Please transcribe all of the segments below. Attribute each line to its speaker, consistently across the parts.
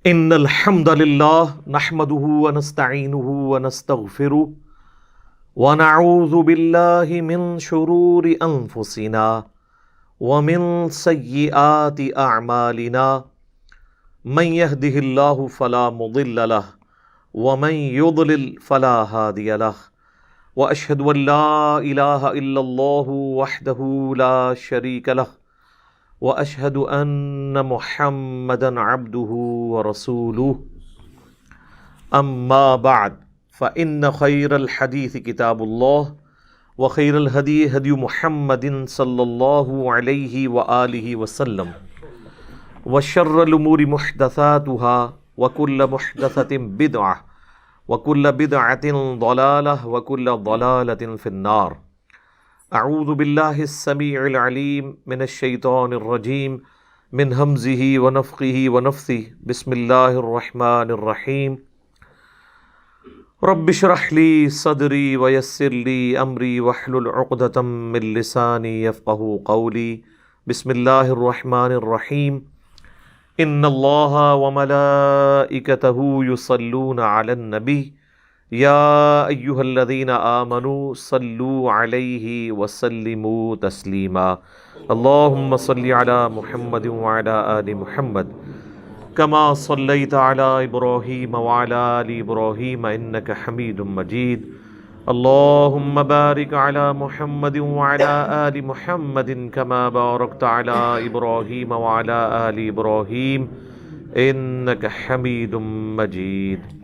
Speaker 1: ان الحمد للہ نحمده ونستعینه ونستغفره ونعوذ باللہ من شرور انفسنا ومن سیئات اعمالنا من يهده اللہ فلا مضل له ومن يضلل فلا هادی له واشهد ان لا الہ الا اللہ وحدہ لا شریک له واشهد ان محمدا عبده ورسوله اما بعد فان خیر الحدیث کتاب اللہ وخیر الہدی ہدی محمد صلی اللہ علیہ وآلہ وسلم وشر الامور محدثاتها وكل محدثة بدعة وكل بدعة ضلالة وكل ضلالة في النار. اعوذ باللہ السمیع العلیم من الشیطان الرجیم من ہمزہ ونفخہ ونفثہ بسم اللہ الرحمن الرحیم. رب اشرح لی صدری ویسر لی امری واحلل عقدۃ من لسانی یفقہوا قولی. بسم اللہ الرحمن الرحیم. ان اللہ وملائکتہ یصلون علی النبی یا ایہا الذین آمنوا صلوا علیہ وسلموا تسلیما. اللہم صلی علی محمد وعلی آل محمد کما صلیت علی ابراہیم وعلی آل ابراہیم انک حمید مجید. اللہم بارک علی محمد وعلی آل محمد کما بارکت علی ابراہیم وعلی آل ابراہیم انک حمید مجید.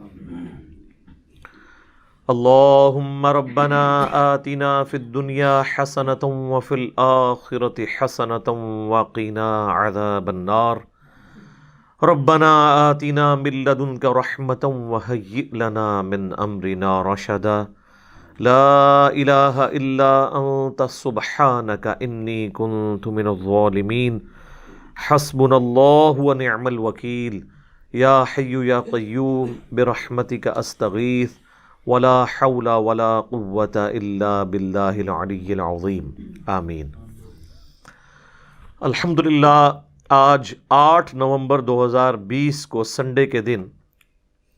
Speaker 1: اللہم ربنا آتنا فی الدنیا حسنۃ وفی الآخرۃ حسنۃ وقنا عذاب النار. ربنا آتنا من لدنک رحمۃ وہیئ لنا من امرنا رشدا. لا الہ الا انت سبحانک انی کنت من الظالمین. حسبنا اللہ ونعم الوکیل. یا حی یا قیوم برحمتک استغیث ولا حول ولا قوة الا باللہ العلی العظیم. آمین. الحمدللہ آج 8 نومبر 2020 کو سنڈے کے دن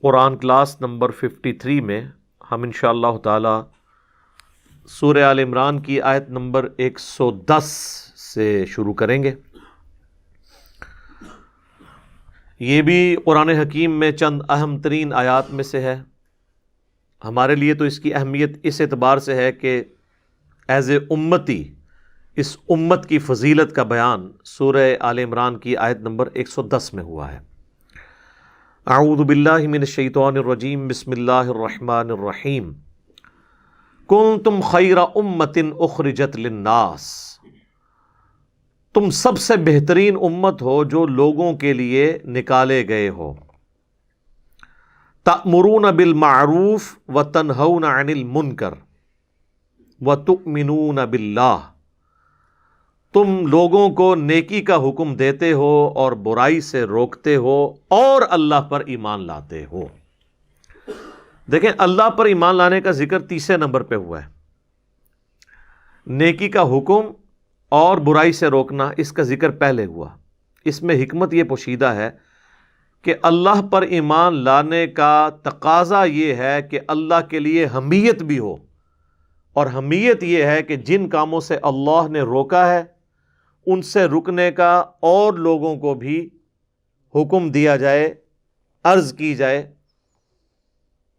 Speaker 1: قرآن کلاس نمبر 53 میں ہم انشاءاللہ تعالی سورہ آل عمران کی آیت نمبر 110 سے شروع کریں گے. یہ بھی قرآن حکیم میں چند اہم ترین آیات میں سے ہے. ہمارے لیے تو اس کی اہمیت اس اعتبار سے ہے کہ ایز اے امتی اس امت کی فضیلت کا بیان سورہ آل عمران کی آیت نمبر 110 میں ہوا ہے. اعوذ باللہ من الشیطان الرجیم بسم اللہ الرحمن الرحیم. کنتم خیر امت اخرجت للناس. تم سب سے بہترین امت ہو جو لوگوں کے لیے نکالے گئے ہو. تأمرون بالمعروف وتنہون عن المنکر وتؤمنون باللہ. تم لوگوں کو نیکی کا حکم دیتے ہو اور برائی سے روکتے ہو اور اللہ پر ایمان لاتے ہو. دیکھیں اللہ پر ایمان لانے کا ذکر تیسرے نمبر پہ ہوا ہے. نیکی کا حکم اور برائی سے روکنا اس کا ذکر پہلے ہوا. اس میں حکمت یہ پوشیدہ ہے کہ اللہ پر ایمان لانے کا تقاضا یہ ہے کہ اللہ کے لیے حمیت بھی ہو. اور حمیت یہ ہے کہ جن کاموں سے اللہ نے روکا ہے ان سے رکنے کا اور لوگوں کو بھی حکم دیا جائے، عرض کی جائے.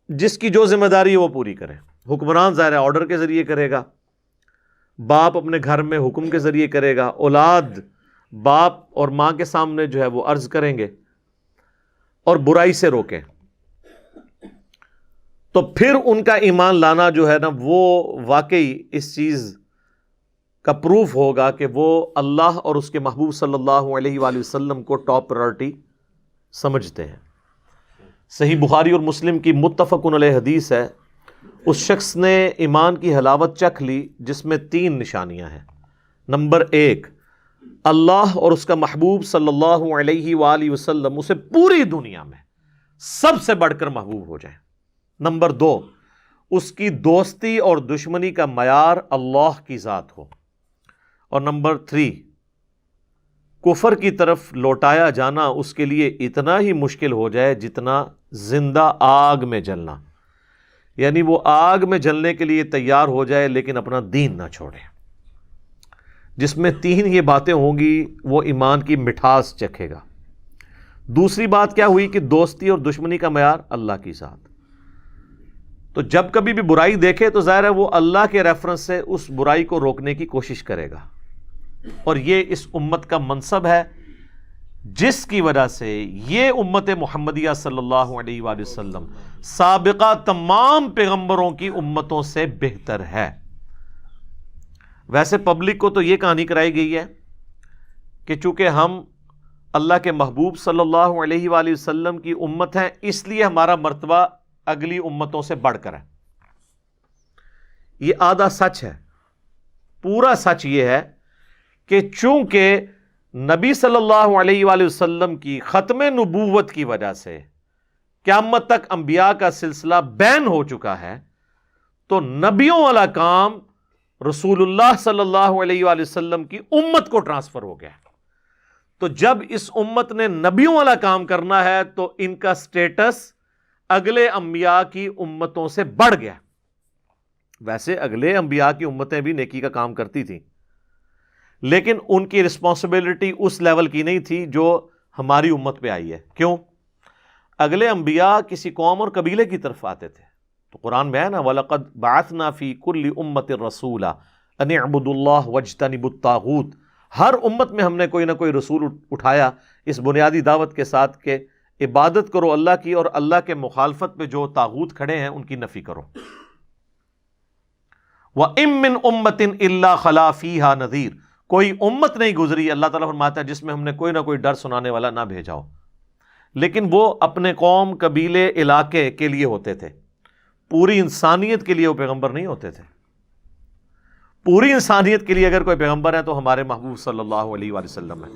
Speaker 1: جس کی جو ذمہ داری ہے وہ پوری کرے. حکمران ظاہر ہے آرڈر کے ذریعے کرے گا، باپ اپنے گھر میں حکم کے ذریعے کرے گا، اولاد باپ اور ماں کے سامنے جو ہے وہ عرض کریں گے اور برائی سے روکیں. تو پھر ان کا ایمان لانا جو ہے نا وہ واقعی اس چیز کا پروف ہوگا کہ وہ اللہ اور اس کے محبوب صلی اللہ علیہ وآلہ وسلم کو ٹاپ پرائرٹی سمجھتے ہیں. صحیح بخاری اور مسلم کی متفق علیہ حدیث ہے، اس شخص نے ایمان کی حلاوت چکھ لی جس میں 3 نشانیاں ہیں. نمبر 1، اللہ اور اس کا محبوب صلی اللہ علیہ وآلہ وسلم اسے پوری دنیا میں سب سے بڑھ کر محبوب ہو جائیں. نمبر 2، اس کی دوستی اور دشمنی کا معیار اللہ کی ذات ہو. اور نمبر 3، کفر کی طرف لوٹایا جانا اس کے لیے اتنا ہی مشکل ہو جائے جتنا زندہ آگ میں جلنا، یعنی وہ آگ میں جلنے کے لیے تیار ہو جائے لیکن اپنا دین نہ چھوڑے۔ جس میں 3 یہ باتیں ہوں گی وہ ایمان کی مٹھاس چکھے گا۔ دوسری بات کیا ہوئی کہ دوستی اور دشمنی کا معیار اللہ کی ذات۔ تو جب کبھی بھی برائی دیکھے تو ظاہر ہے وہ اللہ کے ریفرنس سے اس برائی کو روکنے کی کوشش کرے گا، اور یہ اس امت کا منصب ہے جس کی وجہ سے یہ امت محمدیہ صلی اللہ علیہ وآلہ وسلم سابقہ تمام پیغمبروں کی امتوں سے بہتر ہے۔ ویسے پبلک کو تو یہ کہانی کرائی گئی ہے کہ چونکہ ہم اللہ کے محبوب صلی اللہ علیہ وآلہ وسلم کی امت ہیں اس لیے ہمارا مرتبہ اگلی امتوں سے بڑھ کر ہے۔ یہ آدھا سچ ہے۔ پورا سچ یہ ہے کہ چونکہ نبی صلی اللہ علیہ وآلہ وسلم کی ختم نبوت کی وجہ سے قیامت تک انبیاء کا سلسلہ بین ہو چکا ہے، تو نبیوں والا کام رسول اللہ صلی اللہ علیہ وآلہ وسلم کی امت کو ٹرانسفر ہو گیا۔ تو جب اس امت نے نبیوں والا کام کرنا ہے تو ان کا سٹیٹس اگلے انبیاء کی امتوں سے بڑھ گیا۔ ویسے اگلے انبیاء کی امتیں بھی نیکی کا کام کرتی تھیں، لیکن ان کی رسپانسبلٹی اس لیول کی نہیں تھی جو ہماری امت پہ آئی ہے۔ کیوں؟ اگلے انبیاء کسی قوم اور قبیلے کی طرف آتے تھے، تو قرآن میں ہے نا وَلَقَدْ بَعَثْنَا فِي كُلِّ أُمَّةٍ رَسُولًا أَنِ اعْبُدُوا اللَّهَ وَاجْتَنِبُوا الطَّاغُوتَ۔ ہر امت میں ہم نے کوئی نہ کوئی رسول اٹھایا اس بنیادی دعوت کے ساتھ کہ عبادت کرو اللہ کی، اور اللہ کے مخالفت پہ جو طاغوت کھڑے ہیں ان کی نفی کرو۔ وَإِن مِّنْ أُمَّةٍ إِلَّا خَلَا فِيهَا نَذِيرٌ۔ کوئی امت نہیں گزری، اللہ تعالیٰ فرماتا ہے، جس میں ہم نے کوئی نہ کوئی ڈر سنانے والا نہ بھیجا ہو، لیکن وہ اپنے قوم، قبیلے، علاقے کے لیے ہوتے تھے، پوری انسانیت کے لیے وہ پیغمبر نہیں ہوتے تھے۔ پوری انسانیت کے لیے اگر کوئی پیغمبر ہے تو ہمارے محبوب صلی اللہ علیہ وآلہ وسلم ہے۔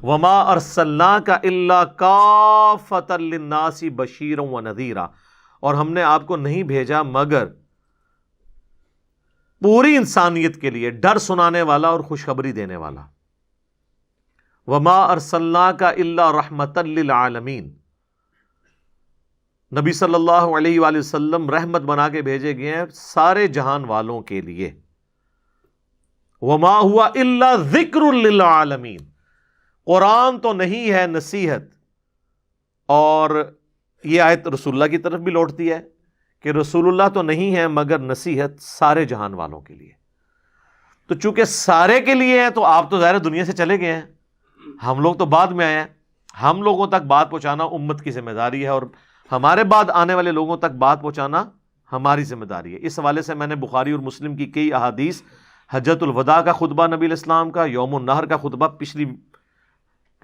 Speaker 1: وَمَا أَرْسَلْنَاكَ إِلَّا كَافَّةً لِلنَّاسِ بَشِيرًا وَنَذِيرًا۔ اور ہم نے آپ کو نہیں بھیجا مگر پوری انسانیت کے لیے ڈر سنانے والا اور خوشخبری دینے والا۔ وَمَا أَرْسَلْنَاكَ إِلَّا رَحْمَةً لِلْعَالَمِينَ۔ نبی صلی اللہ علیہ وآلہ وسلم رحمت بنا کے بھیجے گئے ہیں سارے جہان والوں کے لیے۔ وَمَا هُوَ إِلَّا ذِكْرٌ لِلْعَالَمِينَ۔ قرآن تو نہیں ہے نصیحت، اور یہ آیت رسول اللہ کی طرف بھی لوٹتی ہے کہ رسول اللہ تو نہیں ہے مگر نصیحت سارے جہان والوں کے لیے۔ تو چونکہ سارے کے لیے ہیں تو آپ تو ظاہر دنیا سے چلے گئے ہیں، ہم لوگ تو بعد میں آئے ہیں۔ ہم لوگوں تک بات پہنچانا امت کی ذمہ داری ہے، اور ہمارے بعد آنے والے لوگوں تک بات پہنچانا ہماری ذمہ داری ہے۔ اس حوالے سے میں نے بخاری اور مسلم کی کئی احادیث، حجۃ الوداع کا خطبہ نبی علیہ السلام کا، یوم النحر کا خطبہ پچھلی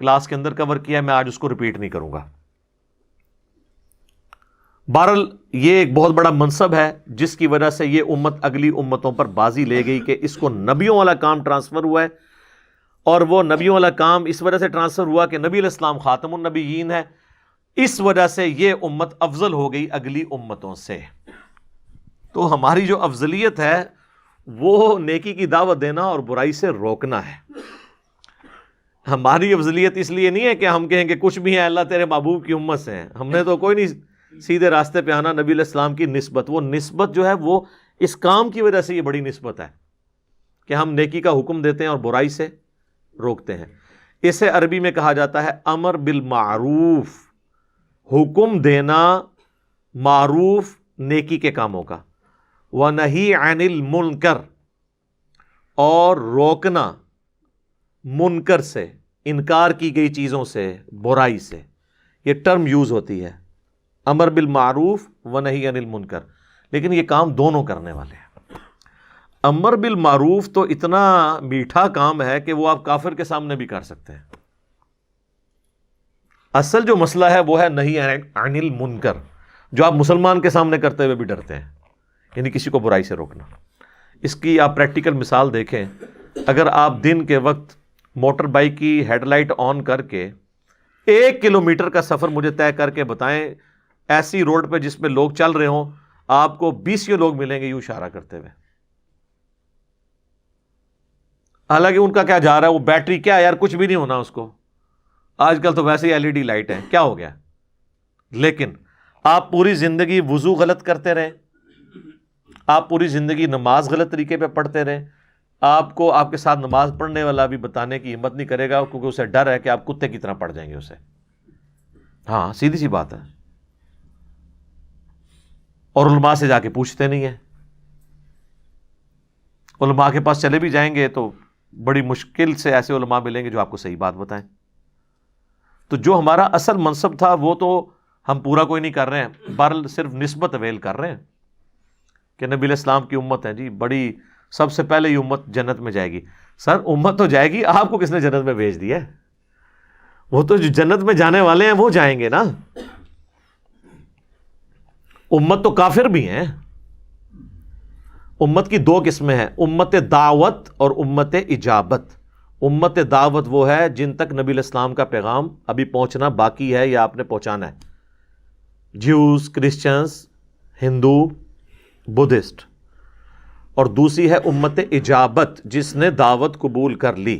Speaker 1: کلاس کے اندر کور کیا ہے، میں آج اس کو ریپیٹ نہیں کروں گا۔ بہرحال یہ ایک بہت بڑا منصب ہے جس کی وجہ سے یہ امت اگلی امتوں پر بازی لے گئی کہ اس کو نبیوں والا کام ٹرانسفر ہوا ہے، اور وہ نبیوں والا کام اس وجہ سے ٹرانسفر ہوا کہ نبی علیہ السلام خاتم النبیین ہے، اس وجہ سے یہ امت افضل ہو گئی اگلی امتوں سے۔ تو ہماری جو افضلیت ہے وہ نیکی کی دعوت دینا اور برائی سے روکنا ہے۔ ہماری افضلیت اس لیے نہیں ہے کہ ہم کہیں کہ کچھ بھی ہیں اللہ تیرے محبوب کی امت سے ہیں، ہم نے تو کوئی نہیں سیدھے راستے پہ آنا۔ نبی علیہ السلام کی نسبت، وہ نسبت جو ہے وہ اس کام کی وجہ سے یہ بڑی نسبت ہے کہ ہم نیکی کا حکم دیتے ہیں اور برائی سے روکتے ہیں۔ اسے عربی میں کہا جاتا ہے امر بالمعروف، حکم دینا معروف نیکی کے کاموں کا، وَنَهِي عَنِ الْمُنْكَرِ، اور روکنا منکر سے، انکار کی گئی چیزوں سے، برائی سے۔ یہ ٹرم یوز ہوتی ہے امر بالمعروف ونہی عن المنکر، لیکن یہ کام دونوں کرنے والے ہیں۔ امر بالمعروف تو اتنا میٹھا کام ہے کہ وہ آپ کافر کے سامنے بھی کر سکتے ہیں۔ اصل جو مسئلہ ہے وہ ہے نہی عن المنکر، جو آپ مسلمان کے سامنے کرتے ہوئے بھی ڈرتے ہیں، یعنی کسی کو برائی سے روکنا۔ اس کی آپ پریکٹیکل مثال دیکھیں، اگر آپ دن کے وقت موٹر بائک کی ہیڈ لائٹ آن کر کے 1 کلومیٹر کا سفر مجھے طے کر کے بتائیں ایسی روڈ پہ جس پہ لوگ چل رہے ہوں، آپ کو 20 لوگ ملیں گے یوں اشارہ کرتے ہوئے۔ حالانکہ ان کا کیا جا رہا ہے، وہ بیٹری کیا یار، کچھ بھی نہیں ہونا اس کو، آج کل تو ویسے ہی LED لائٹ ہے، کیا ہو گیا؟ لیکن آپ پوری زندگی وضو غلط کرتے رہے، آپ پوری زندگی نماز غلط طریقے پہ پڑھتے رہے، آپ کو آپ کے ساتھ نماز پڑھنے والا بھی بتانے کی ہمت نہیں کرے گا، کیونکہ اسے ڈر ہے کہ آپ کتے کی طرح پڑ جائیں گے اسے. ہاں سیدھی سی بات ہے. اور علماء سے جا کے پوچھتے نہیں ہیں. علماء کے پاس چلے بھی جائیں گے تو بڑی مشکل سے ایسے علماء ملیں گے جو آپ کو صحیح بات بتائیں. تو جو ہمارا اصل منصب تھا وہ تو ہم پورا کوئی نہیں کر رہے ہیں، بہرحال صرف نسبت اویل کر رہے ہیں کہ نبی علیہ السلام کی امت ہے جی، بڑی سب سے پہلے یہ امت جنت میں جائے گی. سر امت تو جائے گی، آپ کو کس نے جنت میں بھیج دیا ہے؟ وہ تو جو جنت میں جانے والے ہیں وہ جائیں گے نا. امت تو کافر بھی ہیں. امت کی دو قسمیں ہیں، امت دعوت اور امت اجابت. امت دعوت وہ ہے جن تک نبی علیہ السلام کا پیغام ابھی پہنچنا باقی ہے یا آپ نے پہنچانا ہے، جیوز، کرسچنز، ہندو، بدھسٹ. اور دوسری ہے امت اجابت، جس نے دعوت قبول کر لی.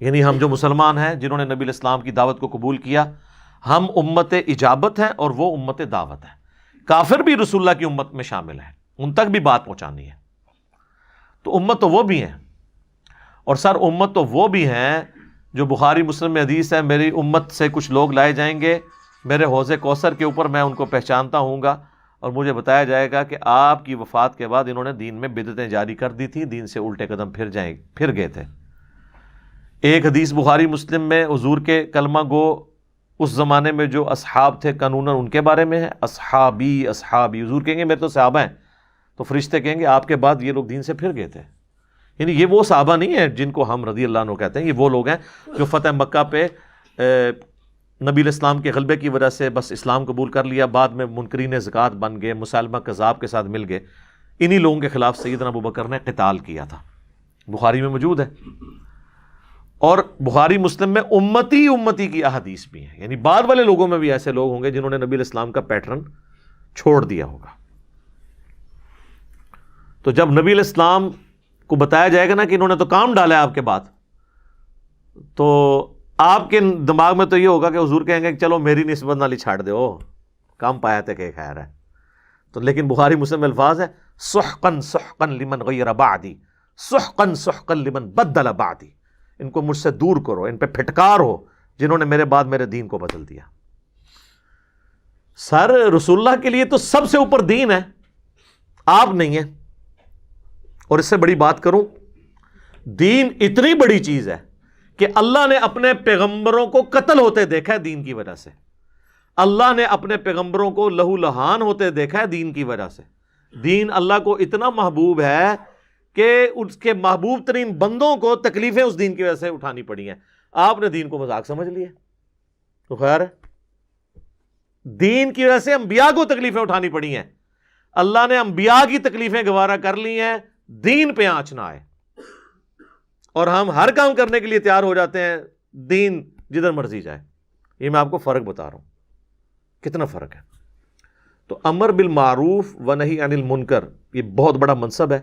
Speaker 1: یعنی ہم جو مسلمان ہیں جنہوں نے نبی علیہ السلام کی دعوت کو قبول کیا، ہم امت اجابت ہیں اور وہ امت دعوت ہے. کافر بھی رسول اللہ کی امت میں شامل ہیں، ان تک بھی بات پہنچانی ہے. تو امت تو وہ بھی ہیں. اور سر امت تو وہ بھی ہیں جو بخاری مسلم میں حدیث ہے، میری امت سے کچھ لوگ لائے جائیں گے میرے حوض کوثر کے اوپر، میں ان کو پہچانتا ہوں گا اور مجھے بتایا جائے گا کہ آپ کی وفات کے بعد انہوں نے دین میں بدعتیں جاری کر دی تھی، دین سے الٹے قدم پھر گئے تھے. ایک حدیث بخاری مسلم میں حضور کے کلمہ گو اس زمانے میں جو اصحاب تھے قانوناً ان کے بارے میں ہے، اصحابی اصحابی. حضور کہیں گے میرے تو صحابہ ہیں، تو فرشتے کہیں گے آپ کے بعد یہ لوگ دین سے پھر گئے تھے. یعنی یہ وہ صحابہ نہیں ہیں جن کو ہم رضی اللہ عنہ کہتے ہیں، یہ وہ لوگ ہیں جو فتح مکہ پہ نبی علیہ السلام کے غلبے کی وجہ سے بس اسلام قبول کر لیا، بعد میں منکرین زکوٰۃ بن گئے، مسلمہ کذاب کے ساتھ مل گئے. انہی لوگوں کے خلاف سیدنا ابوبکر نے قتال کیا تھا، بخاری میں موجود ہے. اور بخاری مسلم میں امتی کی احادیث بھی ہیں. یعنی بعد والے لوگوں میں بھی ایسے لوگ ہوں گے جنہوں نے نبی علیہ السلام کا پیٹرن چھوڑ دیا ہوگا. تو جب نبی علیہ السلام کو بتایا جائے گا نا کہ انہوں نے تو کام ڈالا ہے آپ کے بعد، تو آپ کے دماغ میں تو یہ ہوگا کہ حضور کہیں گے کہ چلو میری نسبت نالی چھاڑ دے، کام پایا تھے کہ خیر ہے. تو لیکن بخاری مسلم میں الفاظ ہے سحقن سحقن لمن غیر بعدی، سحقن سحقن لمن بدل بعدی. ان کو مجھ سے دور کرو، ان پہ پھٹکار ہو جنہوں نے میرے بعد میرے دین کو بدل دیا. سر رسول اللہ کے لیے تو سب سے اوپر دین ہے، آپ نہیں ہیں. اور اس سے بڑی بات کروں، دین اتنی بڑی چیز ہے کہ اللہ نے اپنے پیغمبروں کو قتل ہوتے دیکھا ہے دین کی وجہ سے. اللہ نے اپنے پیغمبروں کو لہو لہان ہوتے دیکھا ہے دین کی وجہ سے. دین اللہ کو اتنا محبوب ہے کہ اس کے محبوب ترین بندوں کو تکلیفیں اس دین کی وجہ سے اٹھانی پڑی ہیں. آپ نے دین کو مذاق سمجھ لیا تو خیر ہے. دین کی وجہ سے انبیاء کو تکلیفیں اٹھانی پڑی ہیں، اللہ نے انبیاء کی تکلیفیں گوارا کر لی ہیں، دین پہ آنچ نہ آئے. اور ہم ہر کام کرنے کے لیے تیار ہو جاتے ہیں، دین جدھر مرضی جائے. یہ میں آپ کو فرق بتا رہا ہوں کتنا فرق ہے. تو امر بالمعروف و نہی عن المنکر یہ بہت بڑا منصب ہے.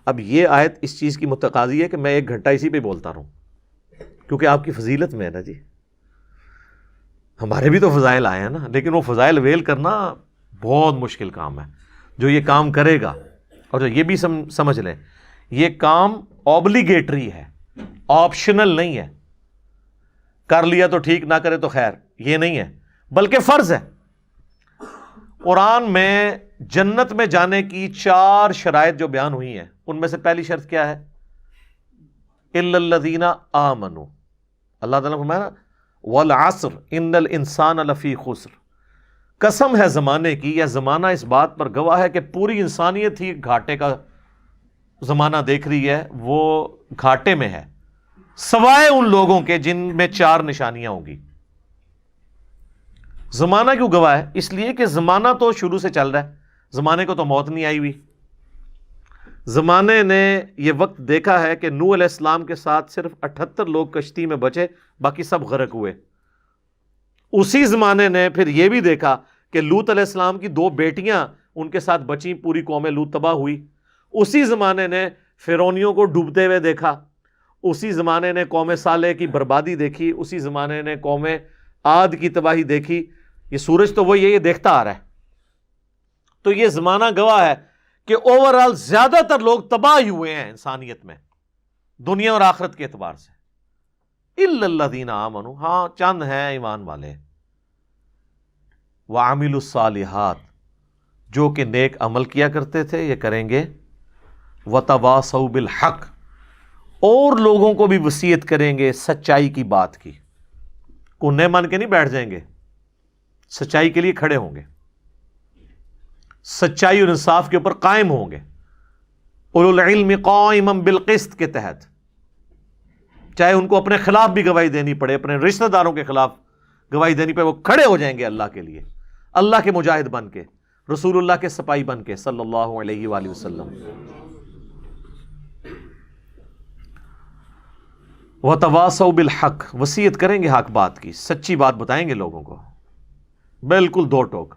Speaker 1: اب یہ آیت اس چیز کی متقاضی ہے کہ میں 1 گھنٹہ اسی پہ بولتا رہوں، کیونکہ آپ کی فضیلت میں ہے نا جی. ہمارے بھی تو فضائل آئے ہیں نا، لیکن وہ فضائل ویل کرنا بہت مشکل کام ہے. جو یہ کام کرے گا، اور جو یہ بھی سمجھ لیں یہ کام اوبلیگیٹری ہے، آپشنل نہیں ہے. کر لیا تو ٹھیک، نہ کرے تو خیر، یہ نہیں ہے، بلکہ فرض ہے. قرآن میں جنت میں جانے کی 4 شرائط جو بیان ہوئی ہیں، ان میں سے پہلی شرط کیا ہے؟ الا الذین آمنوا. اللہ تعالیٰ نے فرمایا والعصر ان الانسان لفی خسر. قسم ہے زمانے کی، یا زمانہ اس بات پر گواہ ہے کہ پوری انسانیت ہی گھاٹے کا زمانہ دیکھ رہی ہے، وہ گھاٹے میں ہے، سوائے ان لوگوں کے جن میں 4 نشانیاں ہوں گی. زمانہ کیوں گواہ ہے؟ اس لیے کہ زمانہ تو شروع سے چل رہا ہے، زمانے کو تو موت نہیں آئی ہوئی. زمانے نے یہ وقت دیکھا ہے کہ نوح علیہ السلام کے ساتھ صرف 78 لوگ کشتی میں بچے، باقی سب غرق ہوئے. اسی زمانے نے پھر یہ بھی دیکھا کہ لوط علیہ السلام کی 2 بیٹیاں ان کے ساتھ بچیں، پوری قوم لوط تباہ ہوئی. اسی زمانے نے فرعونیوں کو ڈوبتے ہوئے دیکھا، اسی زمانے نے قوم صالح کی بربادی دیکھی، اسی زمانے نے قوم عاد کی تباہی دیکھی. یہ سورج تو وہی ہے، یہ دیکھتا آ رہا ہے. تو یہ زمانہ گواہ ہے کہ اوورآل زیادہ تر لوگ تباہ ہی ہوئے ہیں انسانیت میں، دنیا اور آخرت کے اعتبار سے. الا الذین آمنوا، ہاں چند ہیں ایمان والے. وعملوا الصالحات، جو کہ نیک عمل کیا کرتے تھے یہ کریں گے. وتواصوا بالحق، اور لوگوں کو بھی وصیت کریں گے سچائی کی بات کی. کونے مان کے نہیں بیٹھ جائیں گے، سچائی کے لیے کھڑے ہوں گے، سچائی اور انصاف کے اوپر قائم ہوں گے. اولو العلم قائما بالقسط کے تحت، چاہے ان کو اپنے خلاف بھی گواہی دینی پڑے، اپنے رشتہ داروں کے خلاف گواہی دینی پڑے، وہ کھڑے ہو جائیں گے اللہ کے لیے، اللہ کے مجاہد بن کے، رسول اللہ کے سپاہی بن کے صلی اللہ علیہ وآلہ وسلم. وتواصوا بالحق، وصیت کریں گے حق بات کی، سچی بات بتائیں گے لوگوں کو، بالکل دو ٹوک.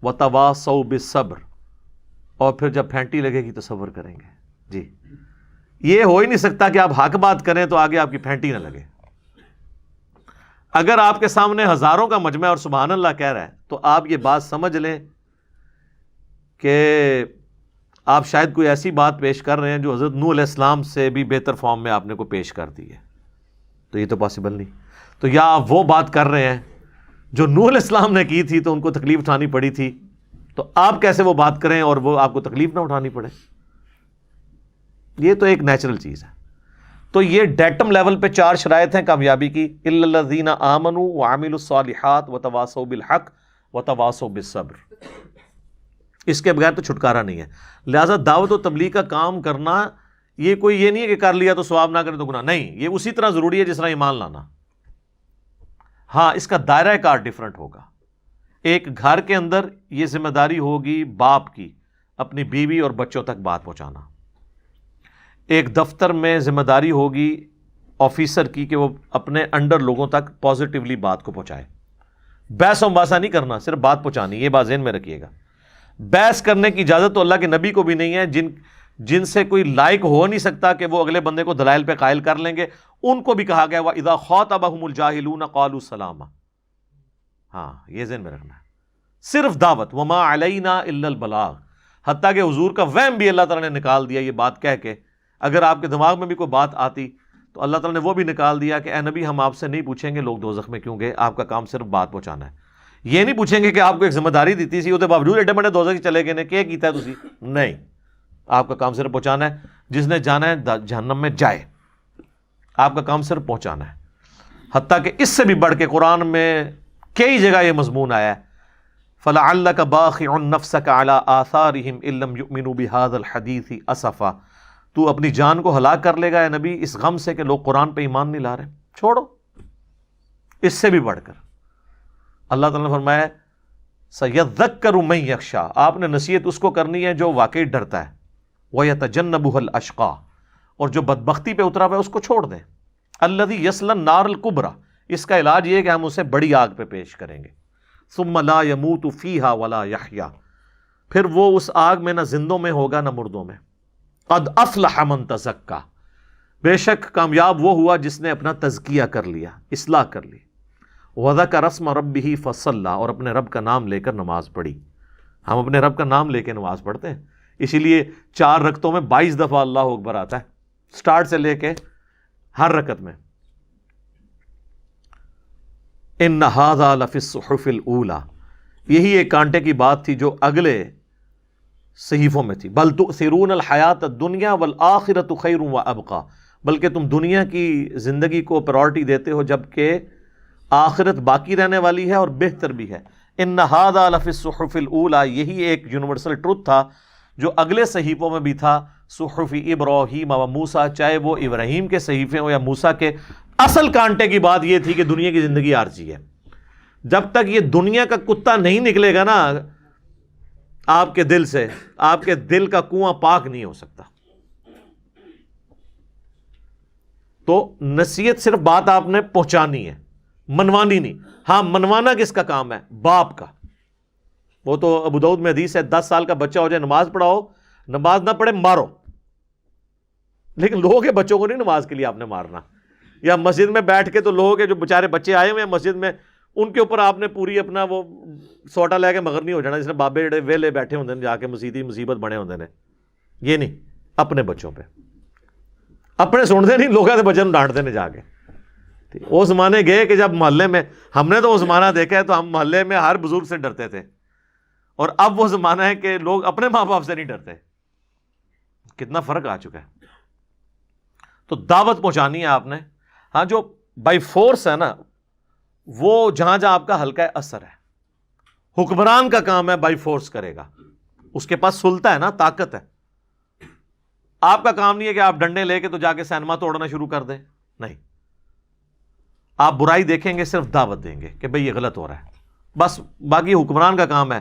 Speaker 1: وتواصوا بالصبر، اور پھر جب پھینٹی لگے گی تو صبر کریں گے. جی یہ ہو ہی نہیں سکتا کہ آپ حق بات کریں تو آگے آپ کی پھینٹی نہ لگے. اگر آپ کے سامنے ہزاروں کا مجمع اور سبحان اللہ کہہ رہا ہے تو آپ یہ بات سمجھ لیں کہ آپ شاید کوئی ایسی بات پیش کر رہے ہیں جو حضرت نوح علیہ السلام سے بھی بہتر فارم میں آپ نے کو پیش کر دی ہے. تو یہ تو پاسبل نہیں. تو یا آپ وہ بات کر رہے ہیں جو نوح علیہ السلام نے کی تھی تو ان کو تکلیف اٹھانی پڑی تھی، تو آپ کیسے وہ بات کریں اور وہ آپ کو تکلیف نہ اٹھانی پڑے؟ یہ تو ایک نیچرل چیز ہے. تو یہ ڈیٹم لیول پہ 4 شرائط ہیں کامیابی کی. الا الذین آمنوا وعملوا الصالحات وتواصوا بالحق وتواصوا بالصبر. اس کے بغیر تو چھٹکارا نہیں ہے. لہذا دعوت و تبلیغ کا کام کرنا یہ کوئی یہ نہیں ہے کہ کر لیا تو ثواب، نہ کرے تو گناہ. نہیں، یہ اسی طرح ضروری ہے جس طرح ایمان لانا. ہاں اس کا دائرہ کار ڈیفرنٹ ہوگا. ایک گھر کے اندر یہ ذمہ داری ہوگی باپ کی اپنی بیوی اور بچوں تک بات پہنچانا. ایک دفتر میں ذمہ داری ہوگی آفیسر کی کہ وہ اپنے انڈر لوگوں تک پازیٹیولی بات کو پہنچائے. بحث و مباحثہ نہیں کرنا، صرف بات پہنچانی. یہ بات ذہن میں رکھیے گا. بحث کرنے کی اجازت تو اللہ کے نبی کو بھی نہیں ہے. جن سے کوئی لائق ہو نہیں سکتا کہ وہ اگلے بندے کو دلائل پہ قائل کر لیں گے، ان کو بھی کہا گیا وَإِذَا خَاطَبَهُمُ الْجَاهِلُونَ قَالُوا سَلَامًا. ہاں یہ ذہن میں رکھنا ہے. صرف دعوت، وَمَا عَلَيْنَا إِلَّا الْبَلَاغُ. حتیٰ کہ حضور کا وہم بھی اللہ تعالیٰ نے نکال دیا یہ بات کہہ کے. اگر آپ کے دماغ میں بھی کوئی بات آتی تو اللہ تعالیٰ نے وہ بھی نکال دیا کہ اے نبی ہم آپ سے نہیں پوچھیں گے لوگ دوزخ میں کیوں گئے، آپ کا کام صرف بات پہنچانا ہے. یہ نہیں پوچھیں گے کہ آپ کو ایک ذمہ داری دیتی سی، وہ باوجود ایڈے بڑے دوزخ چلے گئے نے کیا کیتا ہے تسی. نہیں، آپ کا کام صرف پہنچانا ہے. جس نے جانا ہے جہنم میں جائے، آپ کا کام صرف پہنچانا ہے. حتیٰ کہ اس سے بھی بڑھ کے قرآن میں کئی جگہ یہ مضمون آیا ہے فَلَعَلَّكَ بَاخِعٌ نَفْسَكَ عَلَىٰ آثَارِهِمْ إِن لَّمْ يُؤْمِنُوا بِهَٰذَا الْحَدِيثِ أَسَفًا. تو اپنی جان کو ہلاک کر لے گا اے نبی اس غم سے کہ لوگ قرآن پہ ایمان نہیں لا رہے. چھوڑو. اس سے بھی بڑھ کر اللہ تعالیٰ نے فرمایا سَيَذَّكَّرُ مَن يَخْشَىٰ. آپ نے نصیحت اس کو کرنی ہے جو واقعی ڈرتا ہے. وَيَتَجَنَّبُهَا الْأَشْقَىٰ. اور جو بدبختی پہ اترا ہوا ہے اس کو چھوڑ دیں. الَّذِي يَصْلَى النَّارَ الْكُبْرَىٰ. اس کا علاج یہ کہ ہم اسے بڑی آگ پہ پیش کریں گے. ثُمَّ لَا يَمُوتُ فِيهَا وَلَا يَحْيَىٰ. پھر وہ اس آگ میں نہ زندوں میں ہوگا نہ مردوں میں. قَدْ أَفْلَحَ مَن تَزَكَّىٰ. بے شک کامیاب وہ ہوا جس نے اپنا تزکیہ کر لیا، اصلاح کر لی. وَذَكَرَ اسْمَ رَبِّهِ فَصَلَّىٰ. اور اپنے رب کا نام لے کر نماز پڑھی. ہم اپنے رب کا نام لے کے نماز پڑھتے ہیں، اسی لیے 4 رکعتوں میں 22 دفعہ اللہ اکبر آتا ہے، سٹارٹ سے لے کے ہر رکعت میں. إِنَّ هَٰذَا لَفِي الصُّحُفِ الْأُولَىٰ. یہی ایک کانٹے کی بات تھی جو اگلے صحیفوں میں تھی. بَلْ تُؤْثِرُونَ الْحَيَاةَ الدُّنْيَا وَالْآخِرَةُ خَيْرٌ وَأَبْقَىٰ. بلکہ تم دنیا کی زندگی کو پرائورٹی دیتے ہو جبکہ آخرت باقی رہنے والی ہے اور بہتر بھی ہے. إِنَّ هَٰذَا لَفِي الصُّحُفِ الْأُولَىٰ. یہی ایک یونیورسل ٹروتھ تھا جو اگلے صحیفوں میں بھی تھا. صحف ابراہیم و موسیٰ. چاہے وہ ابراہیم کے صحیفے ہوں یا موسیٰ کے. اصل کانٹے کی بات یہ تھی کہ دنیا کی زندگی عارضی ہے. جب تک یہ دنیا کا کتا نہیں نکلے گا نا آپ کے دل سے، آپ کے دل کا کنواں پاک نہیں ہو سکتا. تو نصیحت صرف بات آپ نے پہنچانی ہے، منوانی نہیں. ہاں منوانا کس کا کام ہے؟ باپ کا. وہ تو ابو داؤد میں حدیث ہے 10 سال کا بچہ ہو جائے نماز پڑھاؤ، نماز نہ پڑھے مارو. لیکن لوگوں کے بچوں کو نہیں نماز کے لیے آپ نے مارنا، یا مسجد میں بیٹھ کے تو لوگوں کے جو بیچارے بچے آئے ہوئے ہیں مسجد میں ان کے اوپر آپ نے پوری اپنا وہ سوٹا لے کے مگر نہیں ہو جانا، جس نے بابے جڑے ویلے بیٹھے ہوندے نے جا کے مصیبت بنے ہوندے نے. یہ نہیں، اپنے بچوں پہ اپنے سنتے نہیں، لوگوں کے بچوں ڈانٹتے نے جا کے. وہ زمانے گئے کہ جب محلے میں، ہم نے تو وہ زمانہ دیکھا ہے تو ہم محلے میں ہر بزرگ سے ڈرتے تھے، اور اب وہ زمانہ ہے کہ لوگ اپنے ماں باپ سے نہیں ڈرتے. کتنا فرق آ چکا ہے. تو دعوت پہنچانی ہے آپ نے. ہاں جو بائی فورس ہے نا، وہ جہاں جہاں آپ کا حلقہ اثر ہے، حکمران کا کام ہے بائی فورس کرے گا، اس کے پاس سلطہ ہے نا، طاقت ہے. آپ کا کام نہیں ہے کہ آپ ڈنڈے لے کے تو جا کے سینما توڑنا شروع کر دیں، نہیں. آپ برائی دیکھیں گے، صرف دعوت دیں گے کہ بھئی یہ غلط ہو رہا ہے، بس. باقی حکمران کا کام ہے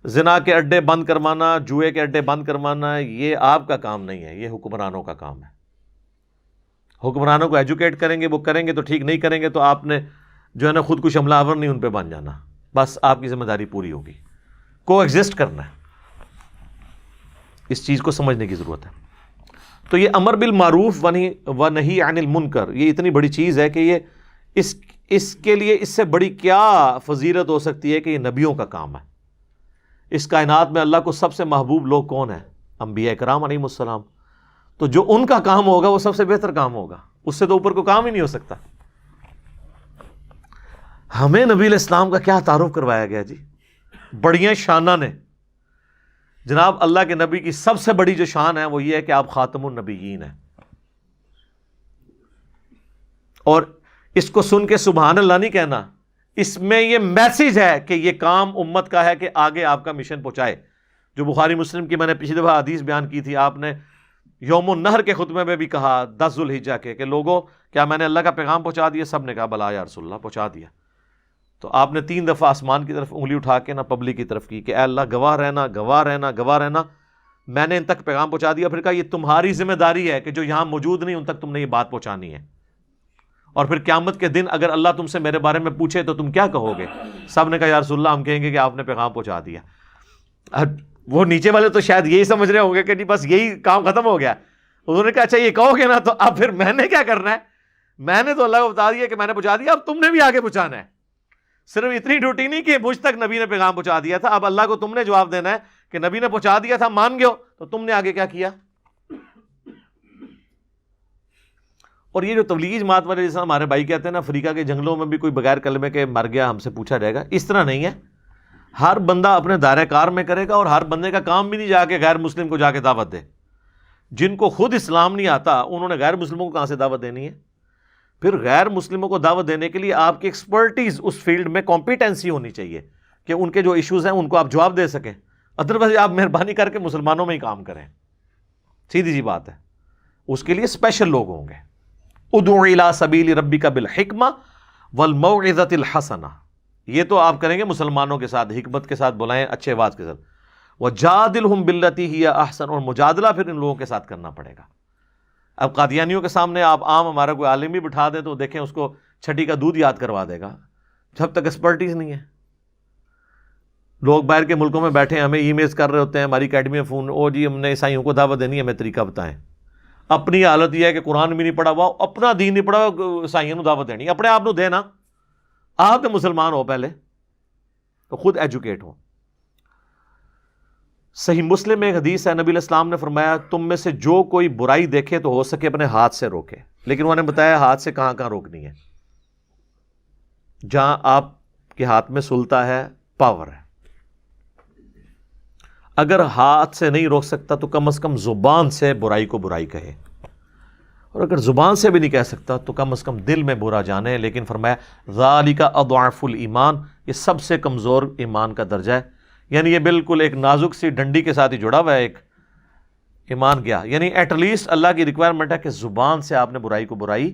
Speaker 1: زنا کے اڈے بند کروانا، جوئے کے اڈے بند کروانا، یہ آپ کا کام نہیں ہے، یہ حکمرانوں کا کام ہے. حکمرانوں کو ایجوکیٹ کریں گے، وہ کریں گے تو ٹھیک، نہیں کریں گے تو آپ نے جو ہے نا خود کچھ حملہ آور نہیں ان پہ بن جانا، بس آپ کی ذمہ داری پوری ہوگی. کو ایگزسٹ کرنا ہے، اس چیز کو سمجھنے کی ضرورت ہے. تو یہ امر بالمعروف و نہی عن المنکر، یہ اتنی بڑی چیز ہے کہ یہ اس کے لیے اس سے بڑی کیا فضیلت ہو سکتی ہے کہ یہ نبیوں کا کام ہے. اس کائنات میں اللہ کو سب سے محبوب لوگ کون ہیں؟ انبیاء کرام علیہ السلام. تو جو ان کا کام ہوگا وہ سب سے بہتر کام ہوگا، اس سے تو اوپر کوئی کام ہی نہیں ہو سکتا. ہمیں نبی علیہ السلام کا کیا تعارف کروایا گیا جی؟ بڑیاں شانہ نے. جناب اللہ کے نبی کی سب سے بڑی جو شان ہے وہ یہ ہے کہ آپ خاتم النبیین ہیں. اور اس کو سن کے سبحان اللہ نہیں کہنا، اس میں یہ میسج ہے کہ یہ کام امت کا ہے کہ آگے آپ کا مشن پہنچائے. جو بخاری مسلم کی میں نے پچھلی دفعہ حدیث بیان کی تھی، آپ نے یوم النہر کے خطبے میں بھی کہا 10 ذوالحجہ کے کہ لوگوں کیا میں نے اللہ کا پیغام پہنچا دیا؟ سب نے کہا بلا یا رسول اللہ، پہنچا دیا. تو آپ نے 3 دفعہ آسمان کی طرف انگلی اٹھا کے نہ پبلک کی طرف کی کہ اے اللہ گواہ رہنا، گواہ رہنا، گواہ رہنا، میں نے ان تک پیغام پہنچا دیا. پھر کہا یہ تمہاری ذمہ داری ہے کہ جو یہاں موجود نہیں ان تک تم نے یہ بات پہنچانی ہے. اور پھر قیامت کے دن اگر اللہ تم سے میرے بارے میں پوچھے تو تم کیا کہو گے؟ سب نے کہا یا رسول اللہ ہم کہیں گے کہ آپ نے پیغام پہنچا دیا. وہ نیچے والے تو شاید یہی سمجھ رہے ہوں گے کہ نہیں بس یہی کام ختم ہو گیا. انہوں نے کہا اچھا یہ کہو گے نا تو اب پھر میں نے کیا کرنا ہے؟ میں نے تو اللہ کو بتا دیا کہ میں نے پہنچا دیا، اب تم نے بھی آگے پہنچانا ہے. صرف اتنی ڈیوٹی نہیں کہ مجھ تک نبی نے پیغام پہنچا دیا تھا، اب اللہ کو تم نے جواب دینا ہے کہ نبی نے پہنچا دیا تھا، مان گئے ہو تو تم نے آگے کیا کیا. اور یہ جو تبلیغی جماعت والے جیسا ہمارے بھائی کہتے ہیں نا افریقہ کے جنگلوں میں بھی کوئی بغیر کلمے کے مر گیا ہم سے پوچھا جائے گا، اس طرح نہیں ہے. ہر بندہ اپنے دائرہ کار میں کرے گا، اور ہر بندے کا کام بھی نہیں جا کے غیر مسلم کو جا کے دعوت دے. جن کو خود اسلام نہیں آتا انہوں نے غیر مسلموں کو کہاں سے دعوت دینی ہے؟ پھر غیر مسلموں کو دعوت دینے کے لیے آپ کی ایکسپرٹیز اس فیلڈ میں کمپیٹنسی ہونی چاہیے کہ ان کے جو ایشوز ہیں ان کو آپ جواب دے سکیں. ادروائز آپ مہربانی کر کے مسلمانوں میں ہی کام کریں، سیدھی سی بات ہے. اس کے لیے اسپیشل لوگ ہوں گے. ادعو الی سبیل ربک بالحکمہ والموعظۃ الحسنہ، یہ تو آپ کریں گے مسلمانوں کے ساتھ، حکمت کے ساتھ بلائیں، اچھے بات کے ساتھ. وجادلہم باللتی ہی احسن، اور مجادلہ پھر ان لوگوں کے ساتھ کرنا پڑے گا. اب قادیانیوں کے سامنے آپ عام ہمارا کوئی عالم بھی بٹھا دیں تو دیکھیں اس کو چھٹی کا دودھ یاد کروا دے گا، جب تک ایکسپرٹیز نہیں ہے. لوگ باہر کے ملکوں میں بیٹھے ہمیں ای میلز کر رہے ہوتے ہیں، ہماری اکیڈمی میں فون، او جی ہم نے عیسائیوں کو دعوت دینی ہے، ہمیں طریقہ بتائیں. اپنی حالت یہ ہے کہ قرآن بھی نہیں پڑھا ہوا، اپنا دین نہیں پڑھا ہوا، عیسائیوں کو دعوت دینی، اپنے آپ کو دینا. آپ تو مسلمان ہو پہلے تو خود ایجوکیٹ ہو. صحیح مسلم میں ایک حدیث ہے، نبی علیہ السلام نے فرمایا تم میں سے جو کوئی برائی دیکھے تو ہو سکے اپنے ہاتھ سے روکے. لیکن انہوں نے بتایا ہاتھ سے کہاں کہاں روکنی ہے. جہاں آپ کے ہاتھ میں سلطہ ہے، پاور ہے. اگر ہاتھ سے نہیں روک سکتا تو کم از کم زبان سے برائی کو برائی کہے، اور اگر زبان سے بھی نہیں کہہ سکتا تو کم از کم دل میں برا جانے. لیکن فرمایا ذالک اضعف الایمان، یہ سب سے کمزور ایمان کا درجہ ہے. یعنی یہ بالکل ایک نازک سی ڈنڈی کے ساتھ ہی جڑا ہوا ہے ایک ایمان گیا. یعنی ایٹ لیسٹ اللہ کی ریکوائرمنٹ ہے کہ زبان سے آپ نے برائی کو برائی